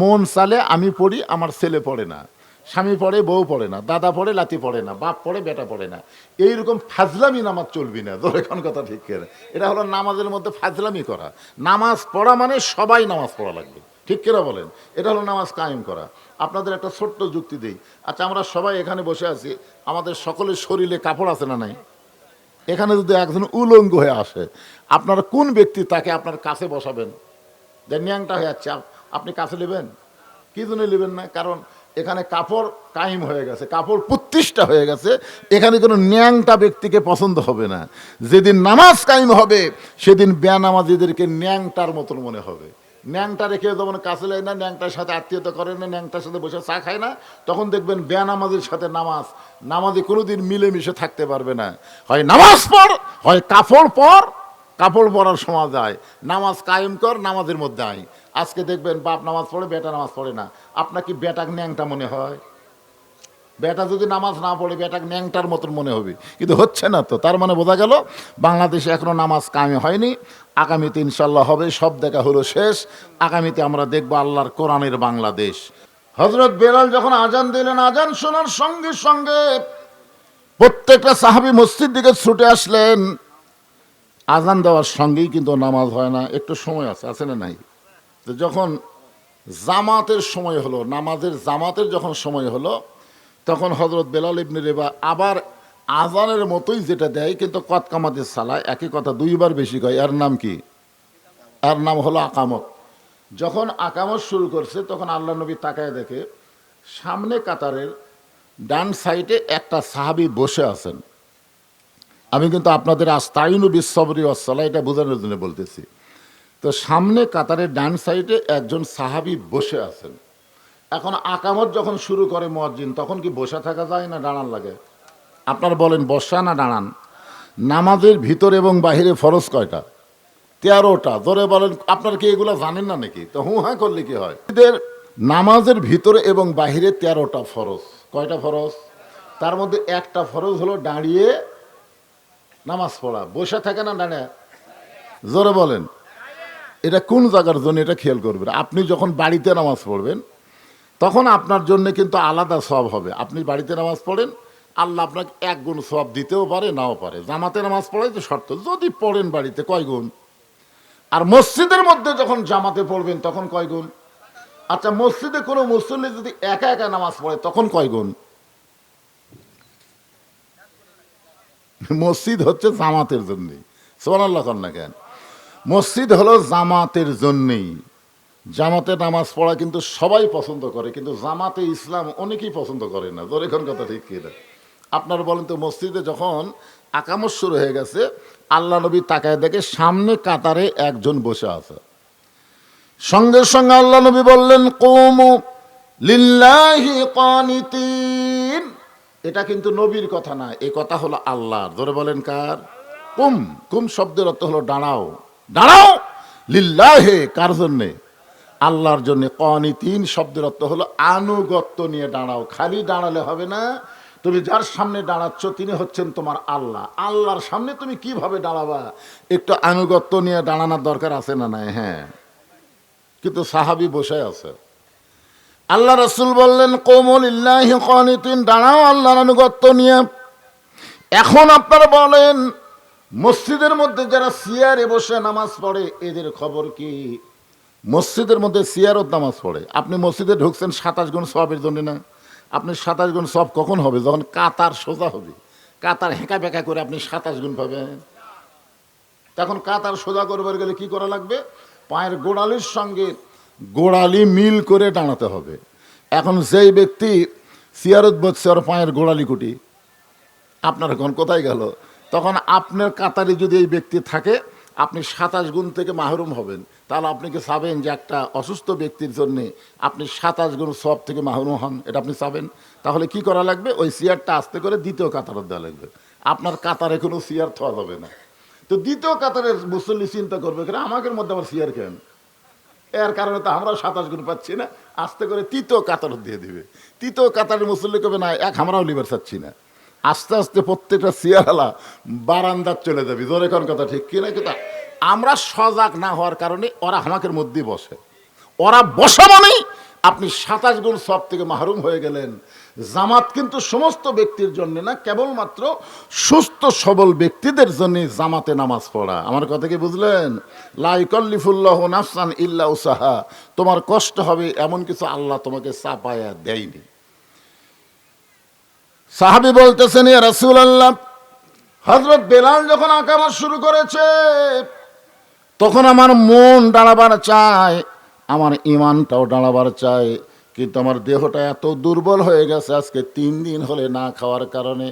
মন চালে আমি পড়ি, আমার ছেলে পড়ে না, স্বামী পড়ে, বউ পড়ে না, দাদা পড়ে, লাতি পড়ে না, বাপ পড়ে, বেটা পড়ে না। এইরকম ফাজলামি নামাজ চলবি না। তোর এখন কথা ঠিক করে, এটা হলো নামাজের মধ্যে ফাজলামি করা। নামাজ পড়া মানে সবাই নামাজ পড়া লাগবে, ঠিক কিনা বলেন? এটা হলো নামাজ কায়েম করা। আপনাদের একটা ছোট্ট যুক্তি দিই। আচ্ছা, আমরা সবাই এখানে বসে আছি, আমাদের সকলের শরীরে কাপড় আছে না নাই? এখানে যদি একজন উলঙ্গ হয়ে আসে, আপনারা কোন ব্যক্তি তাকে আপনার কাছে বসাবেন? যে ন্যাংটা হয়ে যাচ্ছে, আপনি কাছে নেবেন? কি জন্য নেবেন না? কারণ এখানে কাপড় কায়েম হয়ে গেছে, কাপড় প্রতিষ্ঠা হয়ে গেছে। এখানে কোনো ন্যাংটা ব্যক্তিকে পছন্দ হবে না। যেদিন নামাজ কায়েম হবে, সেদিন বেনামাজিদেরকে ন্যাংটার মতন মনে হবে। ন্যাংটা রেখে যেমন কাছে নেয় না, ন্যাংটার সাথে আত্মীয়তা করে না, ন্যাংটার সাথে বসে চা খায় না, তখন দেখবেন বেনামাজির সাথে নামাজি কোনোদিন মিলেমিশে থাকতে পারবে না। হয় নামাজ পড়, হয় কাপড় পর। কাপড় পরার সময় যায়, নামাজ কায়েম কর, নামাজের মধ্যে আয়। আজকে দেখবেন বাপ নামাজ পড়ে, বেটা নামাজ পড়ে না। আপনার কি বেটাক ন্যাংটা মনে হয়? বেটা যদি নামাজ না পড়ে, বেটাক ন্যাংটার মতন মনে হবে, কিন্তু হচ্ছে না তো। তার মানে বোঝা গেল বাংলাদেশে এখনো নামাজ কায়েম হয়নি। আগামীতে ইনশাল্লাহ হবে। সব দেখা হলো শেষ। আগামীতে আমরা দেখবো আল্লাহর কোরআনের বাংলাদেশ। হযরত বেলাল যখন আজান দিলেন, আজান শোনার সঙ্গে সঙ্গে প্রত্যেকটা সাহাবী মসজিদ দিকে ছুটে আসলেন। আজান দেওয়ার সঙ্গেই কিন্তু নামাজ হয় না, একটু সময় আছে না নাই? তো যখন জামাতের সময় হলো, নামাজের জামাতের যখন সময় হলো, তখন হযরত বেলাল ইবনে রেবা আবার আজানের মতোই যেটা দেয়, কিন্তু কত কামাতের সালা, একই কথা 2 বার বেশি কয়। এর নাম কি? এর নাম হলো আকামত। যখন আকামত শুরু করছে, তখন আল্লাহ নবী তাকায় দেখে সামনে কাতারের ডান সাইডে একটা সাহাবী বসে আছেন। আমি কিন্তু আপনাদের আস্তাইনু বিসসবরি ওয়াসসালাহ এটা বোঝানোর জন্য বলতেছি। তো সামনে কাতারের ডান সাইডে একজন সাহাবী বসে আছেন। এখন আকামত যখন শুরু করে মুয়াজ্জিন, তখন কি বসে থাকা যায় না দাঁড়ান লাগে? আপনারা বলেন বসা না দাঁড়ান? নামাজের ভিতরে এবং বাহিরে ফরজ কয়টা? 13টা। ধরে বলেন, আপনারা কি এগুলো জানেন না নাকি? তো হ্যাঁ করলে কি হয়? এদের নামাজের ভিতরে এবং বাহিরে 13টা ফরজ। কয়টা ফরজ? তার মধ্যে একটা ফরজ হলো দাঁড়িয়ে নামাজ পড়া। বসে থাকে না দাঁড়িয়ে? জোরে বলেন। এটা কোন জায়গার জন্য? এটা খেয়াল করবেন। আপনি যখন বাড়িতে নামাজ পড়বেন, তখন আপনার জন্য কিন্তু আলাদা সওয়াব হবে। আপনি বাড়িতে নামাজ পড়েন, আল্লাহ আপনাকে 1 গুণ সওয়াব দিতেও পারে, নাও পারে। জামাতে নামাজ পড়াই তো শর্ত, যদি পড়েন বাড়িতে কয় গুণ? আর মসজিদের মধ্যে যখন জামাতে পড়বেন, তখন কয় গুণ? আচ্ছা, মসজিদে কোনো মুসল্লি যদি একা একা নামাজ পড়ে, তখন কয় গুণ? মসজিদ হচ্ছে জামাতের জন্যই। সুবহানাল্লাহ না কেন? মসজিদ হলো জামাতের জন্যই। জামাতে নামাজ পড়া কিন্তু সবাই পছন্দ করে, কিন্তু জামাতে ইসলাম অনেকেই পছন্দ করে না। তোর এখন কথা ঠিক কিনা? আপনারা বলেন তো, মসজিদে যখন আকামত শুরু হয়ে গেছে, আল্লাহ নবী তাকায় দেখে সামনে কাতারে একজন বসে আছে। সঙ্গে সঙ্গে আল্লাহ নবী বললেন, কুমু লিল্লাহি কানিতিন। এটা কিন্তু নবীর কথা না, এই কথা হলো আল্লাহর। ধরে বলেন কার? কুম। কুম শব্দের অর্থ হলো দাঁড়াও। দাঁড়াও লিল্লাহি, কার জন্যে? আল্লাহর জন্য। কনিতিন শব্দের অর্থ হলো আনুগত্য নিয়ে দাঁড়াও। খালি দাঁড়ালে হবে না, তুমি যার সামনে দাঁড়াচ্ছ তিনি হচ্ছেন তোমার আল্লাহ। আল্লাহর সামনে তুমি কিভাবে দাঁড়াবা, একটু আনুগত্য নিয়ে দাঁড়ানোর দরকার আছে না নাই? হ্যাঁ, কিন্তু সাহাবী বসে আছে। আল্লাহ রাসূল বললেন কুমু লিল্লাহি কানিতিন, দাঁড়াও আল্লাহর আনুগত্য নিয়ে। এখন আপনারা বলেন, মসজিদের মধ্যে যারা চেয়ারে বসে নামাজ পড়ে এদের খবর কি? মসজিদের মধ্যে চেয়ারত নামাজ পড়ে। আপনি মসজিদে ঢুকছেন 27 গুণ সওয়াবের জন্য না? আপনি 27 গুণ সওয়াব কখন হবে? যখন কাতার সোজা হবে। কাতার হেঁকা বেঁকা করে আপনি 27 গুণ পাবেন। তখন কাতার সোজা করবার গেলে কি করা লাগবে? পায়ের গোড়ালির সঙ্গে গোড়ালি মিল করে দাঁড়াতে হবে। এখন যেই ব্যক্তি চেয়ারত বসছে আর পায়ের গোড়ালি কুটি, আপনার এখন কোথায় গেল? তখন আপনার কাতারে যদি এই ব্যক্তি থাকে, আপনি 27 গুণ থেকে মাহরুম হবেন। তাহলে আপনি কি চাবেন যে একটা অসুস্থ ব্যক্তির জন্য আপনি 27 গুণ সওয়াব থেকে মাহরুম হন? এটা আপনি চাবেন? তাহলে কি করা লাগবে? ওই চেয়ারটা আস্তে করে দ্বিতীয় কাতারে দেওয়া লাগবে। আপনার কাতারে কোনো চেয়ার থাওয়া যাবে না। তো দ্বিতীয় কাতারের মুসল্লি চিন্তা করবে, কেন আমাদের মধ্যে আবার চেয়ার কেন? এর কারণে তো আমরাও 27 গুণ পাচ্ছি না। আস্তে করে তৃতীয় কাতার দিয়ে দিবে। তৃতীয় কাতারের মুসল্লি কবে না আমরাও লিবার চাচ্ছি না। আস্তে আস্তে প্রত্যেকটা চেয়ারওয়ালা বারান্দার চলে যাবে। জোরে কোন কথা ঠিক কিনা? কিন্তু আমরা সজাগ না হওয়ার কারণে ওরা আমাদের মধ্যে বসে। ওরা বসা মানেই আপনি 27 গুণ সওয়াব থেকে মাহরুম হয়ে গেলেন। জামাত কিন্তু সমস্ত ব্যক্তির জন্য না, কেবলমাত্র সুস্থ সবল ব্যক্তিদের জন্য জামাতে নামাজ পড়া। আমার কথা কি বুঝলেন? লা ইকাল্লিফুল্লাহু নাফসান ইল্লা উসাহা। তোমার কষ্ট হবে এমন কিছু আল্লাহ তোমাকে চাপায়া দেয়নি। সাহাবী বলতেছেন, ইয়া রাসূলুল্লাহ, হযরত বেলাল যখন আকামত শুরু করেছে তখন আমার মন দাঁড়াবার চায়, আমার ঈমানটাও দাঁড়াবার চায়, কিন্তু আমার দেহটা এত দুর্বল হয়ে গেছে আজকে 3 দিন হলে না খাওয়ার কারণে।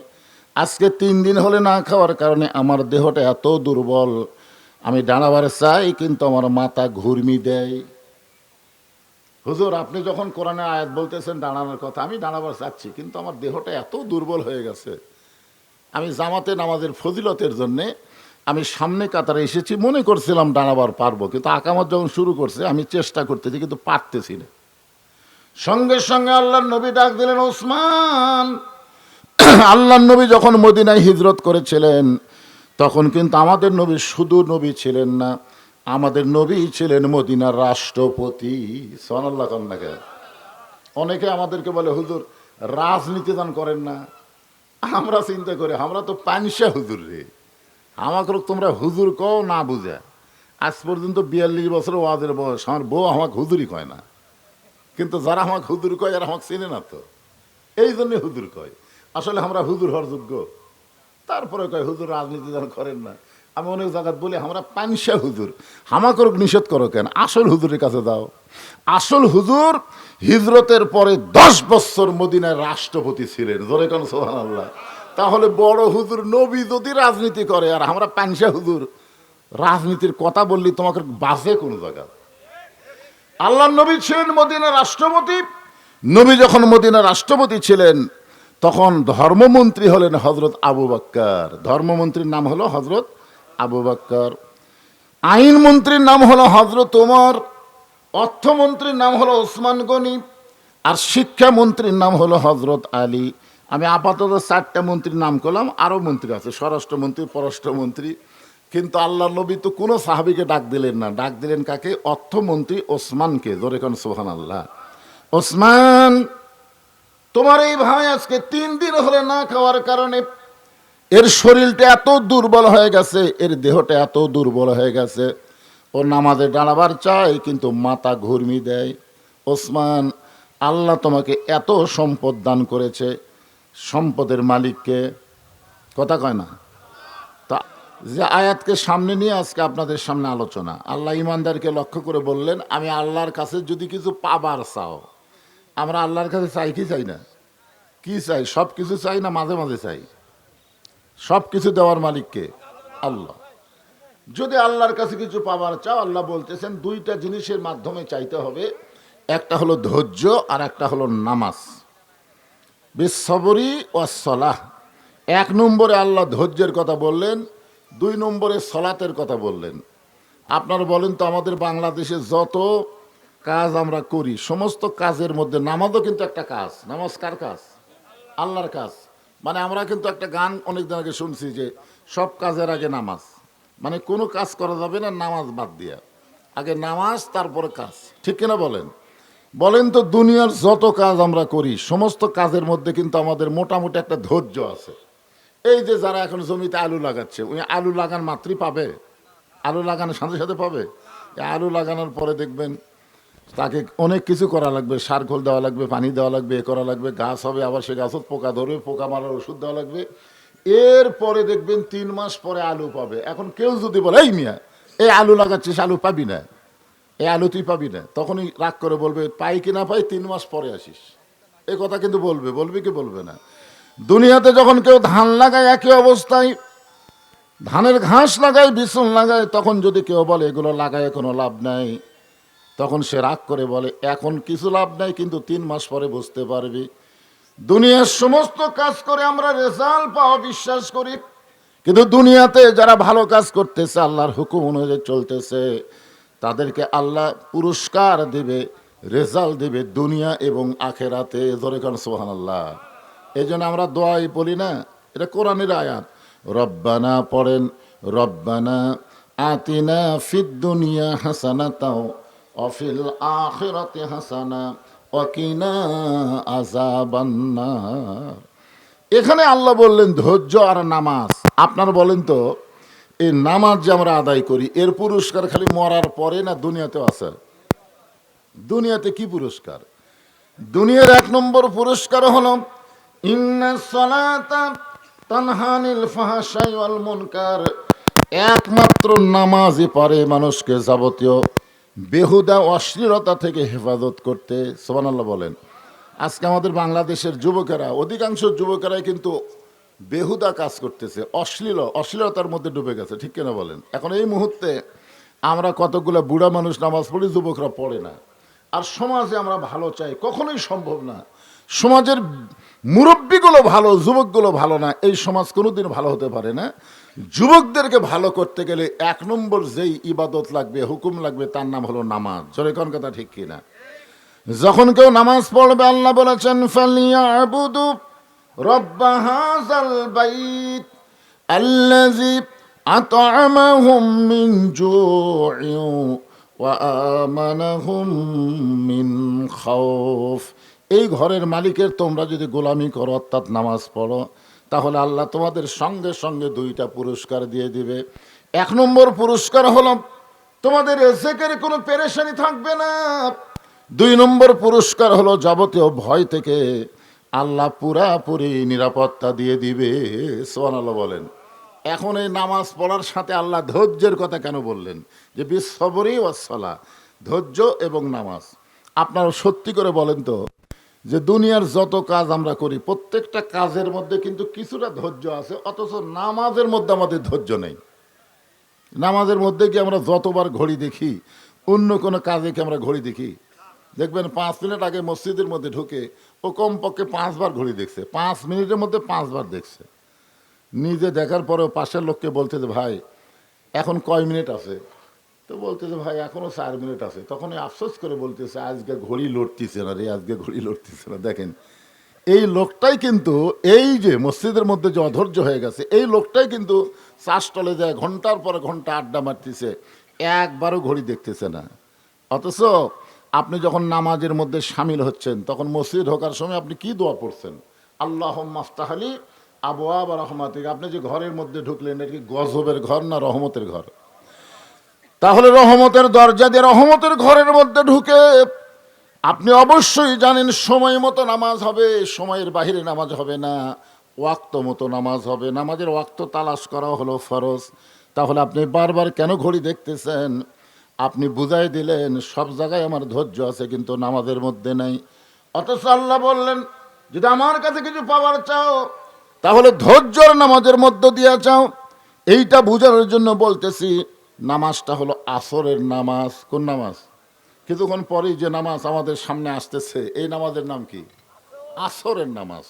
আজকে 3 দিন হলে না খাওয়ার কারণে আমার দেহটা এত দুর্বল, আমি দাঁড়াবার চাই কিন্তু আমার মাথা ঘুরমি দেয়। হুজুর, আপনি যখন কোরআনে আয়াত বলতেছেন দাঁড়ানোর কথা, আমি দাঁড়াবার চাচ্ছি কিন্তু আমার দেহটা এত দুর্বল হয়ে গেছে। আমি জামাতে নামাজের ফজিলতের জন্যে আমি সামনে কাতারে এসেছি, মনে করছিলাম দাঁড়াবার পারবো, কিন্তু আকামত যখন শুরু করছে আমি চেষ্টা করতেছি কিন্তু পারতেছি না। সঙ্গে সঙ্গে আল্লাহর নবী ডাক দিলেন, ওসমান। আল্লাহর নবী যখন মদিনায় হিজরত করেছিলেন তখন কিন্তু আমাদের নবী শুধু নবী ছিলেন না, আমাদের নবী ছিলেন মদিনার রাষ্ট্রপতি। সুবহানাল্লাহ কন্যাকে। অনেকে আমাদেরকে বলে, হুজুর রাজনীতি দান করেন না। আমরা চিন্তা করি আমরা তো পানসা হুজুর রে, আমাকে তোমরা হুজুর কও না বুঝা। আজ পর্যন্ত 42 বছর ওয়াজের বয়স, আমার বউ আমাকে হুজুরই কয় না। কিন্তু যারা আমাকে হুজুর কয় আর আমাকে চেনে না তো, এই জন্যে হুজুর কয়। আসলে আমরা হুজুর হওয়ার যোগ্য? তারপরে কয় হুজুর রাজনীতি দান করেন না। আমি অনেক জায়গায় বলি আমরা পানসা হুজুর, আমাকে নিষেধ করো কেন? আসল হুজুরের কাছে যাও। আসল হুজুর হিজরতের পরে 10 বছর মদিনার রাষ্ট্রপতি ছিলেন। জোরে কোন সুবহানাল্লাহ। তাহলে বড় হুজুর নবী যদি রাজনীতি করে আর আমরা পানসা হুজুর রাজনীতির কথা বললি তোমাকে বাজে কোন জায়গা? আল্লাহর নবী ছিলেন মদিনার রাষ্ট্রপতি। নবী যখন মদিনার রাষ্ট্রপতি ছিলেন তখন ধর্মমন্ত্রী হলেন হযরত আবু বকর। ধর্মমন্ত্রীর নাম হলো হযরত আবু বকর। আইন মন্ত্রীর নাম হলো হযরত ওমর। অর্থমন্ত্রীর নাম হলো ওসমান গনি। আর শিক্ষা মন্ত্রীর নাম হলো হযরত আলী। আমি আপাতত 4টা মন্ত্রীর নাম করলাম, আরও মন্ত্রী আছে, স্বরাষ্ট্রমন্ত্রী, পররাষ্ট্রমন্ত্রী। কিন্তু আল্লাহ নবী তো কোনো সাহাবীকে ডাক দিলেন না, ডাক দিলেন কাকে? অর্থমন্ত্রী ওসমানকে। জোরে কোন সুবহানাল্লাহ। ওসমান, তোমার এই ভাই আজকে 3 দিন হলে না খাওয়ার কারণে এর শরীরটা এত দুর্বল হয়ে গেছে, এর দেহটা এত দুর্বল হয়ে গেছে, ও নামাজে দাঁড়াবার চায় কিন্তু মাথা ঘুরমি দেয়। ওসমান, আল্লাহ তোমাকে এত সম্পদ দান করেছে, সম্পদের মালিককে? কথা কয় না। তা যে আয়াতকে সামনে নিয়ে আজকে আপনাদের সামনে আলোচনা, আল্লাহ ইমানদারকে লক্ষ্য করে বললেন, আমি আল্লাহর কাছে যদি কিছু পাবার চাও, আমরা আল্লাহর কাছে চাই কি চাই না? কি চাই? সব কিছু চাই না মাঝে মাঝে চাই? সব কিছু দেওয়ার মালিককে আল্লাহ। যদি আল্লাহর কাছে কিছু পাবার চাও, আল্লাহ বলতেছেন 2টা জিনিসের মাধ্যমে চাইতে হবে। একটা হলো ধৈর্য আর একটা হলো নামাজ। বিসবরি ওয়াস সালাহ। 1 নম্বরে আল্লাহ ধৈর্যের কথা বললেন, 2 নম্বরে সলাতের কথা বললেন। আপনারা বলেন তো, আমাদের বাংলাদেশে যত কাজ আমরা করি, সমস্ত কাজের মধ্যে নামাজও কিন্তু একটা কাজ। নামাজ কার কাজ? আল্লাহর কাজ। মানে আমরা কিন্তু একটা গান অনেক দিন আগে শুনছি যে সব কাজের আগে নামাজ, মানে কোনো কাজ করা যাবে না নামাজ বাদ দিয়া, আগে নামাজ তারপরে কাজ, ঠিক কিনা বলেন? বলেন তো, দুনিয়ার যত কাজ আমরা করি সমস্ত কাজের মধ্যে কিন্তু আমাদের মোটামুটি একটা ধৈর্য আছে। এই যে যারা এখন জমিতে আলু লাগাচ্ছে, ওই আলু লাগান মাত্রই পাবে? আলু লাগানোর সাথে সাথে পাবে? আলু লাগানোর পরে দেখবেন তাকে অনেক কিছু করা লাগবে, সার খোল দেওয়া লাগবে, পানি দেওয়া লাগবে, এ করা লাগবে, গাছ হবে, আবার সে গাছত পোকা ধরবে, পোকা মারার ওষুধ দেওয়া লাগবে। এরপরে দেখবেন 3 মাস পরে আলু পাবে। এখন কেউ যদি বলে, এই মিয়া এই আলু লাগাচ্ছিস, আলু পাবি না, এই আলু তুই পাবি না, তখনই রাগ করে বলবে, পাই কি না পাই 3 মাস পরে আসিস। এ কথা কিন্তু বলবে, বলবে কি বলবে না? দুনিয়াতে যখন কেউ ধান লাগায় একই অবস্থায়, ধানের ঘাস লাগায়, বিচুন লাগায়, তখন যদি কেউ বলে এগুলো লাগায় কোনো লাভ নাই, তখন সে রাগ করে বলে, এখন কিছু লাভ নাই, কিন্তু 3 মাস পরে বুঝতে পারবি। দুনিয়ার সমস্ত কাজ করে আমরা রেজাল্ট পাওয়া বিশ্বাস করি, কিন্তু দুনিয়াতে যারা ভালো কাজ করতেছে, আল্লাহর হুকুম অনুযায়ী চলতেছে, তাদেরকে আল্লাহ পুরস্কার দিবে, রেজাল্ট দিবে দুনিয়া এবং আখেরাতে। ধরে কারণ সুবহানাল্লাহ। এই জন্য আমরা দোয়াই বলি না, এটা কোরআনের আয়াত। রব্বানা পড়েন, রব্বানা আতিনা ফিদ দুনিয়া হাসানাতাও অফিল আখিরাতি হাসানা ওয়াকিনা আযাবান্নার। এখানে আল্লাহ বললেন ধৈর্য আর নামাজ। আপনারা বলেন তো, এই নামাজ যে আমরা আদায় করি, এর পুরস্কার খালি মরার পরে না দুনিয়াতেও আছে? দুনিয়াতে কি পুরস্কার? দুনিয়ার 1 নম্বর পুরস্কার হলো ইন্নাস সালাতা তানহা আনিল ফাহশাই ওয়াল মুনকার। একমাত্র নামাজই পারে মানুষকে যাবতীয় বেহুদা অশ্লীলতা থেকে হেফাজত করতে। সুবহানাল্লাহ বলেন। আজকে আমাদের বাংলাদেশের যুবকেরা, অধিকাংশ যুবকেরাই কিন্তু বেহুদা কাজ করতেছে, অশ্লীলতার মধ্যে ডুবে গেছে, ঠিক কিনা বলেন? এখন এই মুহূর্তে আমরা কতগুলো বুড়া মানুষ নামাজ পড়ি, যুবকরা পড়ে না। আর সমাজে আমরা ভালো চাই, কখনোই সম্ভব না। সমাজের মুরব্বীগুলো ভালো, যুবকগুলো ভালো না, এই সমাজ কোনোদিন ভালো হতে পারে না। যুবকদেরকে ভালো করতে গেলে 1 নম্বর যেই ইবাদত লাগবে, হুকুম লাগবে, তার নাম হলো নামাজ। জোরে কোন কথা, ঠিক কিনা? যখন কেউ নামাজ পড়বে, আল্লাহ বলেছেন ফালিয়াবুদু রব্ব হাযাল বাইত আল্লাযী আত'আমাহুম মিন জু'ইন ওয়া আমানাহুম মিন খাউফ। এই ঘরের মালিকের তোমরা যদি গোলামি করো, অর্থাৎ নামাজ পড়ো, তাহলে আল্লাহ তোমাদের সঙ্গে সঙ্গে 2টা পুরস্কার দিয়ে দিবে। 1 নম্বর পুরস্কার হলো তোমাদের রিজিকের কোনো পেরেশানি থাকবে না। 2 নম্বর পুরস্কার হলো যাবতীয় ভয় থেকে আল্লাহ পুরাপুরি নিরাপত্তা দিয়ে দিবে। সুবহানাল্লাহ বলেন। এখন এই নামাজ পড়ার সাথে আল্লাহ ধৈর্যের কথা কেন বললেন? যে বিসবরি ওয়াসসালাহ, ধৈর্য এবং নামাজ। আপনারা সত্যি করে বলেন তো, যে দুনিয়ার যত কাজ আমরা করি, প্রত্যেকটা কাজের মধ্যে কিন্তু কিছুটা ধৈর্য আছে, অথচ নামাজের মধ্যে আমাদের ধৈর্য নেই। নামাজের মধ্যে কি আমরা যতবার ঘড়ি দেখি, অন্য কোনো কাজে কি আমরা ঘড়ি দেখি? দেখবেন 5 মিনিট আগে মসজিদের মধ্যে ঢুকে ও কমপক্ষে 5 বার ঘড়ি দেখছে, 5 মিনিটের মধ্যে 5 বার দেখছে। নিজে দেখার পরেও পাশের লোককে বলতে যে ভাই এখন কয় মিনিট আছে, তো বলতেছে ভাই এখনো 4 মিনিট আছে। তখনই আফসোস করে বলতেছে আজকে ঘড়ি লড়তিছে না রে, আজকে ঘড়ি লড়তিছে না। দেখেন, এই লোকটাই কিন্তু, এই যে মসজিদের মধ্যে যে অধৈর্য হয়ে গেছে, এই লোকটাই কিন্তু চাষটলে যায় ঘন্টার পর ঘন্টা আড্ডা মারতেছে, একবারও ঘড়ি দেখতেছে না। অথচ আপনি যখন নামাজের মধ্যে সামিল হচ্ছেন, তখন মসজিদ ঢোকার সময় আপনি কি দোয়া পড়ছেন? আল্লাহুম্মা আফতাহলি আবওয়াব রাহমাতিক। আপনি যে ঘরের মধ্যে ঢুকলেন, এটা কি গজবের ঘর না রহমতের ঘর? তাহলে রহমতের দরজা দিয়ে রহমতের ঘরের মধ্যে ঢুকে আপনি অবশ্যই জানেন সময় মতো নামাজ হবে, সময়ের বাহিরে নামাজ হবে না, ওয়াক্ত মতো নামাজ হবে। নামাজের ওয়াক্ত তালাশ করা হলো ফরজ। তাহলে আপনি বারবার কেন ঘড়ি দেখতেছেন? আপনি বুঝাই দিলেন সব জায়গায় আমার ধৈর্য আছে, কিন্তু নামাজের মধ্যে নাই। অথচ আল্লাহ বললেন যদি আমার কাছে কিছু পাওয়ার চাও, তাহলে ধৈর্যর নামাজের মধ্য দিয়ে চাও। এইটা বোঝানোর জন্য বলতেছি, নামাজটা হলো আসরের নামাজ। কোন নামাজ? কিছুক্ষণ পরেই যে নামাজ আমাদের সামনে আসতেছে, এই নামাজের নাম কি? আসরের নামাজ।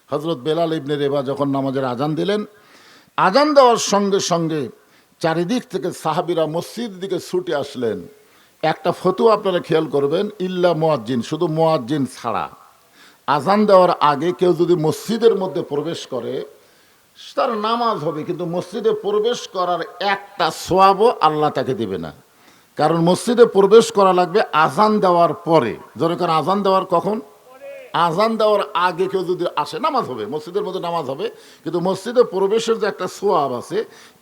হযরত বেলাল ইবনে রেবা যখন নামাজের আজান দিলেন, আজান দেওয়ার সঙ্গে সঙ্গে চারিদিক থেকে সাহাবীরা মসজিদ দিকে ছুটে আসলেন। একটা ফতুয়া আপনারা খেয়াল করবেন, ইল্লা মুয়াজ্জিন, শুধু মুয়াজ্জিন ছাড়া আজান দেওয়ার আগে কেউ যদি মসজিদের মধ্যে প্রবেশ করে তার নামাজ হবে, কিন্তু মসজিদে প্রবেশ করার একটা সোয়াবও আল্লাহ তাকে দেবে না। কারণ মসজিদে প্রবেশ করা লাগবে আজান দেওয়ার পরে। যেরকম আজান দেওয়ার কখন? আজান দেওয়ার আগে কেউ যদি আসে নামাজ হবে, মসজিদের মধ্যে নামাজ হবে, কিন্তু মসজিদে প্রবেশের যে একটা সোয়াব আছে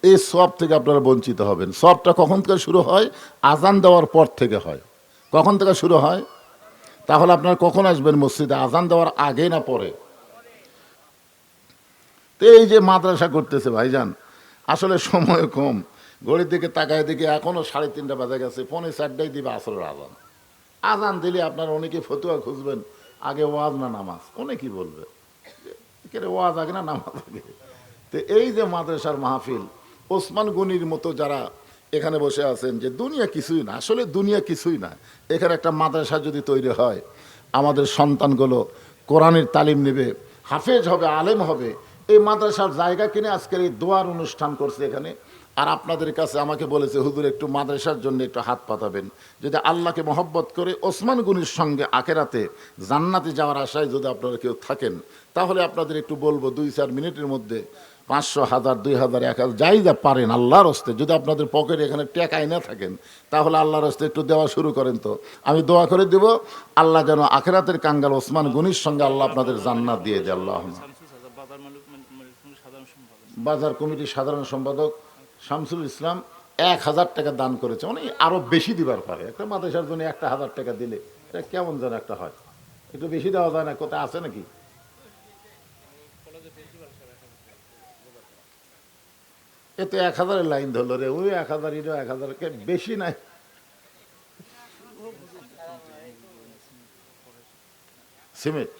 এই সোয়াব থেকে আপনারা বঞ্চিত হবেন। সোয়াবটা কখন থেকে শুরু হয়? আজান দেওয়ার পর থেকে হয়। কখন থেকে শুরু হয়? তাহলে আপনারা কখন আসবেন মসজিদে? আজান দেওয়ার আগে না পরে? তো এই যে মাদ্রাসা করতেছে ভাইজান, আসলে সময় কম, ঘড়ির দিকে তাকায় দিকে এখনো 3:30 বাজে গেছে, 3:45 দিবে আসরের আজান। আজান দিলে আপনারা অনেকে ফতুয়া খুঁজবেন আগে ওয়াজ না নামাজ, অনেকেই বলবে ওয়াজ আগে না নামাজ আগে। তো এই যে মাদ্রাসার মাহফিল, ওসমান গনির মতো যারা এখানে বসে আছেন, যে দুনিয়া কিছুই না, আসলে দুনিয়া কিছুই না। এখানে একটা মাদ্রাসা যদি তৈরি হয়, আমাদের সন্তানগুলো কোরআনের তালিম নেবে, হাফেজ হবে, আলেম হবে, এই মাদ্রাসার জায়গা কিনে আজকের এই দোয়ার অনুষ্ঠান করছে এখানে। আর আপনাদের কাছে আমাকে বলেছে, হুজুর একটু মাদ্রাসার জন্য একটু হাত পাতাবেন। যদি আল্লাহকে মহব্বত করে ওসমান গনির সঙ্গে আখেরাতে জান্নাতে যাওয়ার আশায় যদি আপনারা কেউ থাকেন, তাহলে আপনাদের একটু বলবো 2-4 মিনিটের মধ্যে 500, 1000, 2000, 1000 যাই যা পারেন আল্লাহর হস্তে, যদি আপনাদের পকেটে এখানে টাকাই না থাকেন তাহলে আল্লাহর হস্তে একটু দেওয়া শুরু করেন। তো আমি দোয়া করে দেব, আল্লাহ যেন আখেরাতের কাঙ্গাল ওসমান গনির সঙ্গে আল্লাহ আপনাদের জান্নাত দিয়ে দেয়। আল্লাহ। বাজার কমিটির সাধারণ সম্পাদক শামসুল ইসলাম 1000 টাকা দান করেছে। মানে আরো বেশি দিবার পারে, একটা মাদ্রাসার জন্য 1000 টাকা দিলে এটা কেমন যেন একটা হয়, একটু বেশি দেওয়া যায় না? কোথায় আছে নাকি? এতে 1000-এর লাইন ধরলো রে, ওই 1000, 1000 বেশি নাই। সিমেন্ট,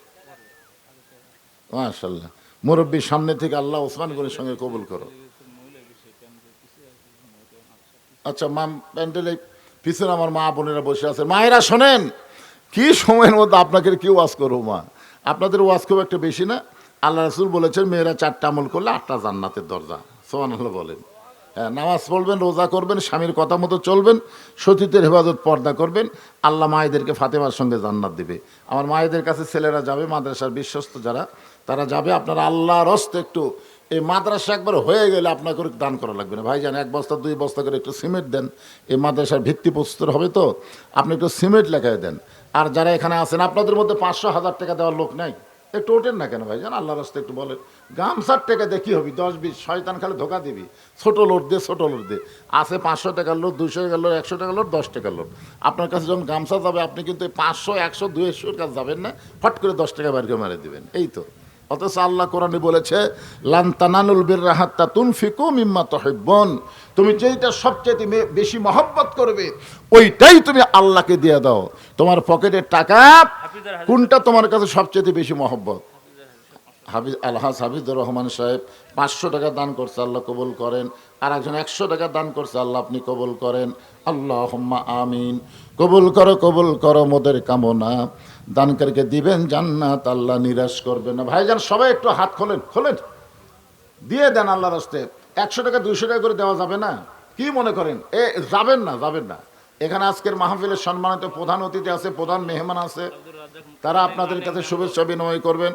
মাশাআল্লাহ, মুরব্বীর সামনে থেকে আল্লাহ ওসমান গনির সঙ্গে কবুল করো। আচ্ছা, মা প্যান্ডেলে পিছনে আমার মা বোনেরা বসে আছে, মায়েরা শোনেন, কি সময়ের মধ্যে আপনাকে কি ওয়াজ করবো মা, আপনাদের ওয়াজ খুব একটা বেশি না। আল্লাহ রাসূল বলেছেন মেয়েরা 4টা আমল করলে 8টা জান্নাতের দরজা। সুবহানাল্লাহ বলেন। হ্যাঁ, নামাজ পড়বেন, রোজা করবেন, স্বামীর কথা মতো চলবেন, সতীত্বের হেফাজত, পর্দা করবেন, আল্লাহ মায়েদেরকে ফাতেমার সঙ্গে জান্নাত দিবে। আমার মায়েদের কাছে ছেলেরা যাবে, মাদ্রাসার বিশ্বস্ত যারা তারা যাবে। আপনারা আল্লাহর হস্তে একটু এই মাদ্রাসা একবার হয়ে গেলে আপনাকে দান করা লাগবে না ভাইজান, 1 বস্তা 2 বস্তা করে একটু সিমেন্ট দেন, এই মাদ্রাসার ভিত্তি প্রস্তর হবে, তো আপনি একটু সিমেন্ট লেখায় দেন। আর যারা এখানে আছেন আপনাদের মধ্যে 500, 1000 টাকা দেওয়ার লোক নাই, একটু ওঠেন না কেন ভাইজান, আল্লাহর রাস্তায় একটু বলেন। গামছার টাকা দিয়ে কী হবি? 10-20 শয়তান খালি ধোকা দিবি, ছোটো লোট দে, ছোটো লোট দে। আছে 500 টাকার লোট, 200 টাকার লোট, 100 টাকার লোট, 10 টাকার লোট। আপনার কাছে যখন গামছা যাবে আপনি কিন্তু 500, 100, 200 কাছে যাবেন না, ফট করে 10 টাকা বাইরে মারে দিবেন, এই তো। অথচ আল্লাহ কোরআনে বলেছে, লান তানালুল বিররা হাত্তা তুনফিকু মিম্মা তুহিব্বুন, তুমি যেইটা সবচেয়ে বেশি মহব্বত করবে ওইটাই তুমি আল্লাহকে দিয়ে দাও। তোমার পকেটের টাকা কোনটা তোমার কাছে সবচেয়ে বেশি মহব্বত? আলহাজ হাফিজুর রহমান সাহেব 500 টাকা দান করছে, আল্লাহ কবুল করেন। আর একজন 100 টাকা দান করছে, আল্লাহ আপনি কবুল করেন। আল্লাহুম্মা আমিন। কবুল করো মোদের কামনা, দানকারীকে দিবেন জান্নাত, আল্লাহ নিরাশ করবেন না। ভাইজান সবাই একটু হাত খোলেন, দিয়ে দেন আল্লাহর রাস্তে। 100 টাকা 200 টাকা করে দেওয়া যাবে না? কি মনে করেন? যাবেন না। এখানে আজকের মাহফিলের সম্মানিত প্রধান অতিথি আছে, প্রধান মেহমান আছে, তারা আপনাদের কাছে শুভেচ্ছা বিনিময় করবেন।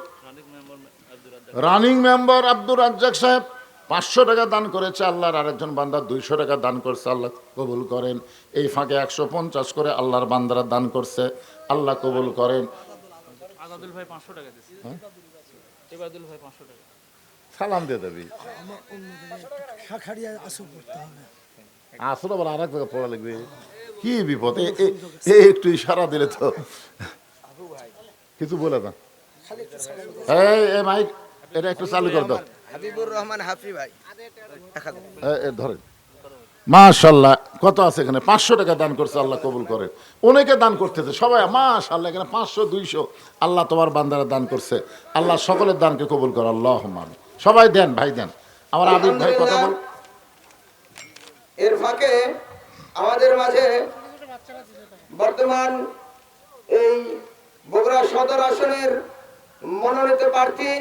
রানিং মেম্বার আব্দুর রাজ্জাক সাহেব 500 টাকা দান করেছে, আল্লাহর আরেকজন বান্দা 200 টাকা দান করছে, আল্লাহ কবুল করেন। এই ফাঁকে 150 করে আল্লাহর বান্দারা দান করছে, আল্লাহ কবুল করেন। আজাদুল ভাই 500 টাকা দিয়েছে, ইবাদুল ভাই 500 টাকা সালাম দিয়ে দেবি। আসলে আবার আর এক জায়গায় পড়া লাগবে, কি বিপদ। একটু ইশারা দিলে তো কিছু বলে না। এই মাইক এটা একটু চালু করে দাও। হাবিবুর রহমান হাফি ভাই ধরেন। মাশাআল্লাহ, কত আছে এখানে? 500 টাকা দান করছে, আল্লাহ কবুল করে। অনেকে দান করতেছে, সবাই মাশাআল্লাহ, এখানে 500, 200 আল্লাহ তোমার বান্দারা দান করছে, আল্লাহ সকলের দানকে কবুল করে। আল্লাহুম্মা আমিন। সবাই দেন ভাই, দেন। আমার আবিদ ভাই কথা বল। এর ফাঁকে আমাদের মাঝে বর্তমান এই বগুড়া সদর আসনের মনোনীত প্রার্থী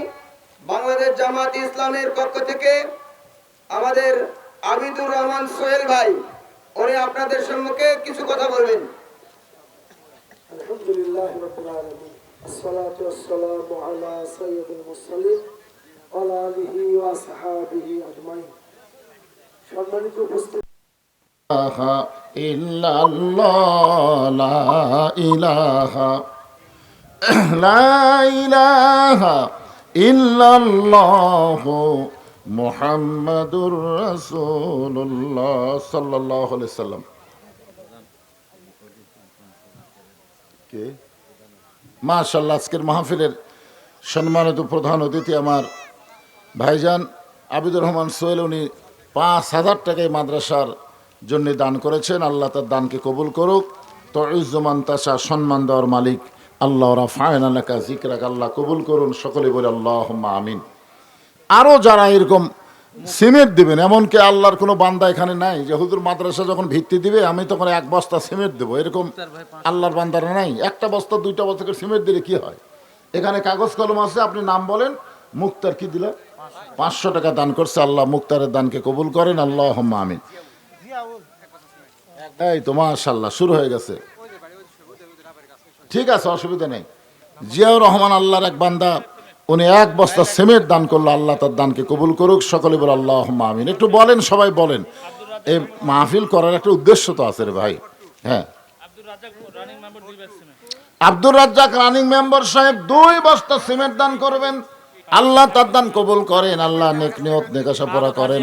বাংলাদেশ জামাত ইসলামের পক্ষ থেকে আমাদের আবিদুর রহমান সোহেল ভাই, উনি আপনাদের সম্মুখে কিছু কথা বলবেন। আলহামদুলিল্লাহ রাব্বিল আলামিন আসসালাতু ওয়াসসালামু আলা সাইয়্যিদিল মুরসালিন ওয়া আলা আলিহি ওয়া সাহবিহি আজমাইন। সম্মানিত উপস্থিতি, ইলাহা ইল্লাল্লাহ, লা ইলাহা লা ইলাহা ইল্লাল্লাহ মুহাম্মাদুর রাসূলুল্লাহ সাল্লাল্লাহু আলাইহি সাল্লাম। কে মাশাআল্লাহ, আজকের মাহফিলের সম্মানিত প্রধান অতিথি আমার ভাইজান আবিদুর রহমান সোহেল, উনি 5,000 টাকা এই মাদ্রাসার জন্য দান করেছেন। আল্লাহ তার দানকে কবুল করুক। তো ইজ্জমান তাশা, সম্মান দেওয়ার মালিক আল্লাহ, রাফায়না লাকা যিকরাক, আল্লাহ কবুল করুন। সকলে বলে আল্লাহুম্মা আমিন। আরও যারা এরকম সিমেন্ট দিবেন, এমনকি আল্লাহর কোনো বান্দা এখানে নাই যে হুজুর মাদ্রাসা যখন ভিত্তি দিবে আমি তখন 1 বস্তা সিমেন্ট দেবো, এরকম আল্লাহর বান্দারা নাই। 1টা বস্তা 2টা বস্তা করে সিমেন্ট দিলে কি হয়? এখানে কাগজ কলম আছে, আপনি নাম বলেন। মুক্তার কি দিল? 500 টাকা দান করছে। আল্লাহ মুক্তারের দানকে কবুল করেন। আল্লাহুম্মা আমিন। এই তো মাশাআল্লাহ শুরু হয়ে গেছে। ঠিক আছে, অসুবিধা নেই। জিয়াউর রহমান আল্লাহর এক বান্দা, উনি 1 বস্তা সিমেন্ট দান করলো। আল্লাহ তার দানকে কবুল করুক। সকলে বলে আল্লাহুম্মা আমিন। একটু বলেন, সবাই বলেন। এই মাহফিল করার একটা উদ্দেশ্য তো আছে রে ভাই। হ্যাঁ, আব্দুর রাজ্জাক রানিং মেম্বার সাহেব 2 বস্তা সিমেন্ট দান করবেন। আল্লাহ তার দান কবুল করেন। আল্লাহ নেক নিয়ত নেকাশা পড়া করেন।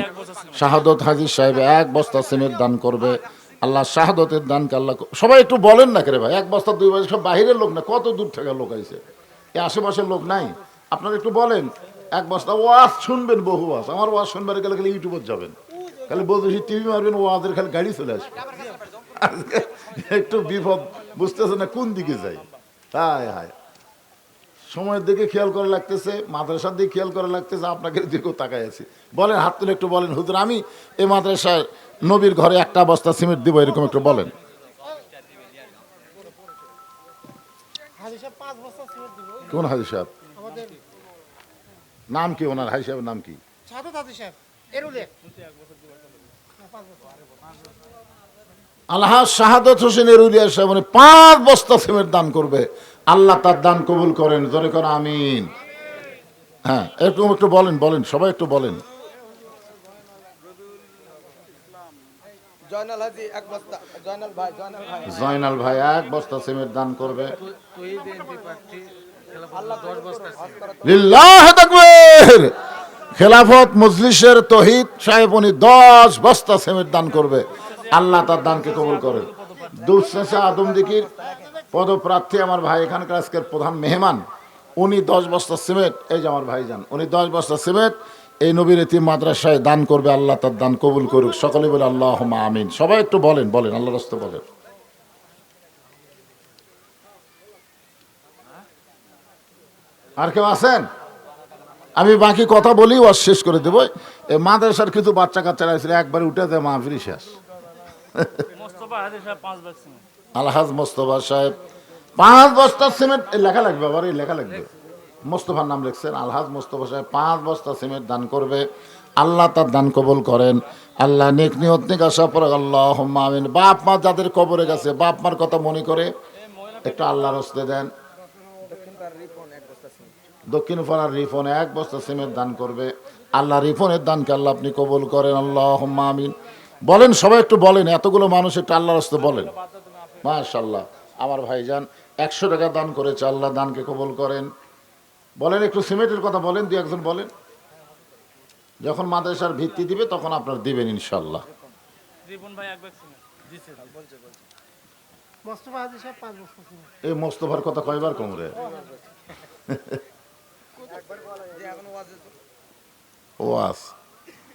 শাহাদত হাজী সাহেব 1 বস্তা সিমেন্ট দান করবে। আল্লাহ শাহাদতের দানকে আল্লাহ সবাই একটু বলেন না রে ভাই। 1 বস্তা 2 বস্তা, সব বাহিরের লোক না, কত দূর থেকে লোক আইছে, এই আশেপাশের লোক নাই। আপনারা একটু বলেন 1 বস্তা। ওয়াজ শুনবেন, বহু ওয়াজ। আমার ওয়াজ শুনবার গেলে খালি ইউটিউবে যাবেন, খালি বলতেছি টিভি মারবেন, ওয়াজের খালি গাড়ি চলে আসবে। আজকে একটু বিপদ, বুঝতেছে না কোন দিকে যাই। হায় হায়, সময়ের দিকে খেয়াল করা লাগতেছে, মাদ্রাসার দিকে খেয়াল করা লাগতেছে, আপনাকে দিকেও তাকাই আছি। বলেন, হাত তুলে একটু বলেন, হুজুর আমি এই মাদ্রাসায় নবীর ঘরে 1টা বস্তা সিমেন্ট দিব, এরকম একটু বলেন। কোন হাজি সাহেব? নাম কি ওনার? হাজি সাহেবের নাম কি? আলহাজ শাহাদত হোসেন এরুলিয়া সাহেব 5 বস্তা সিমেন্ট দান করবে। আল্লাহ তার দান কবুল করেন। জোরে করে আমিন। হ্যাঁ, এরকম একটু বলেন, বলেন সবাই একটু বলেন। জয়নাল হাজি 1 বস্তা, জয়নাল ভাই 1 বস্তা সিমেন্ট দান করবে। লিল্লাহি তাকবীর। খেলাফত মজলিসের তৌহিদ সাহেব, উনি 10 বস্তা সিমেন্ট দান করবে। আল্লাহ তার দানকে কবুল করেন। দুসেসা আদমদিকির পদপ্রার্থী আমার ভাই, এখানকার আজকের প্রধান মেহমান, উনি 10 বস্তা সিমেন্ট, এই যে আমার ভাইজান, উনি 10 বস্তা সিমেন্ট এই নবীর এতিম মাদ্রাসায় দান করবে। আল্লাহ তার দান কবুল করুক। সকলে বলে আল্লাহুম্মা আমিন। সবাই একটু বলেন, বলেন আল্লাহর রাস্তায় বলেন। আর কেউ আছেন? আমি বাকি কথা বলি, ওয়াজ শেষ করে দেবো। এই মাদ্রাসার কিছু বাচ্চা কাচ্চারা ছিল, একবারে উঠে যায়, মাহফিল শেষ। আলহাজ মোস্তফা সাহেব 5 বস্তা সিমেন্ট, লেখা লাগবে, আবার এই লেখা লাগবে, মোস্তফার নাম লিখছেন। আলহাজ মোস্তফা সাহেব 5 বস্তা সিমেন্ট দান করবে। আল্লাহ তার দান কবুল করেন। আল্লাহ নেক নিয়ত নেকাশা পড়ে। আল্লাহুম্মা আমিন। বাপ মা যাদের কবরে গেছে, বাপ মার কথা মনে করে একটু আল্লাহর হস্তে দেন। দক্ষিণ পাড়ার রিফন 1 বস্তা সিমেন্ট দান করবে। আল্লাহ রিফনের দানকে আল্লাহ আপনি কবুল করেন। আল্লাহুম্মা আমিন। বলেন সবাই একটু বলেন, এতগুলো মানুষ একটু আল্লাহর হস্তে বলেন। মাশাআল্লাহ, আমার ভাইজান 100 টাকা দান করেছে। আল্লাহ দানকে কবুল করেন। বলেন একটু সিমেন্টের কথা বলেন, 2-1 জন বলেন। যখন মাদ্রাসার ভিত্তি দিবে তখন আপনার দিবেন ইনশাআল্লাহ। এই মোস্তফার কথা কয়বার কমরে? ওয়াজ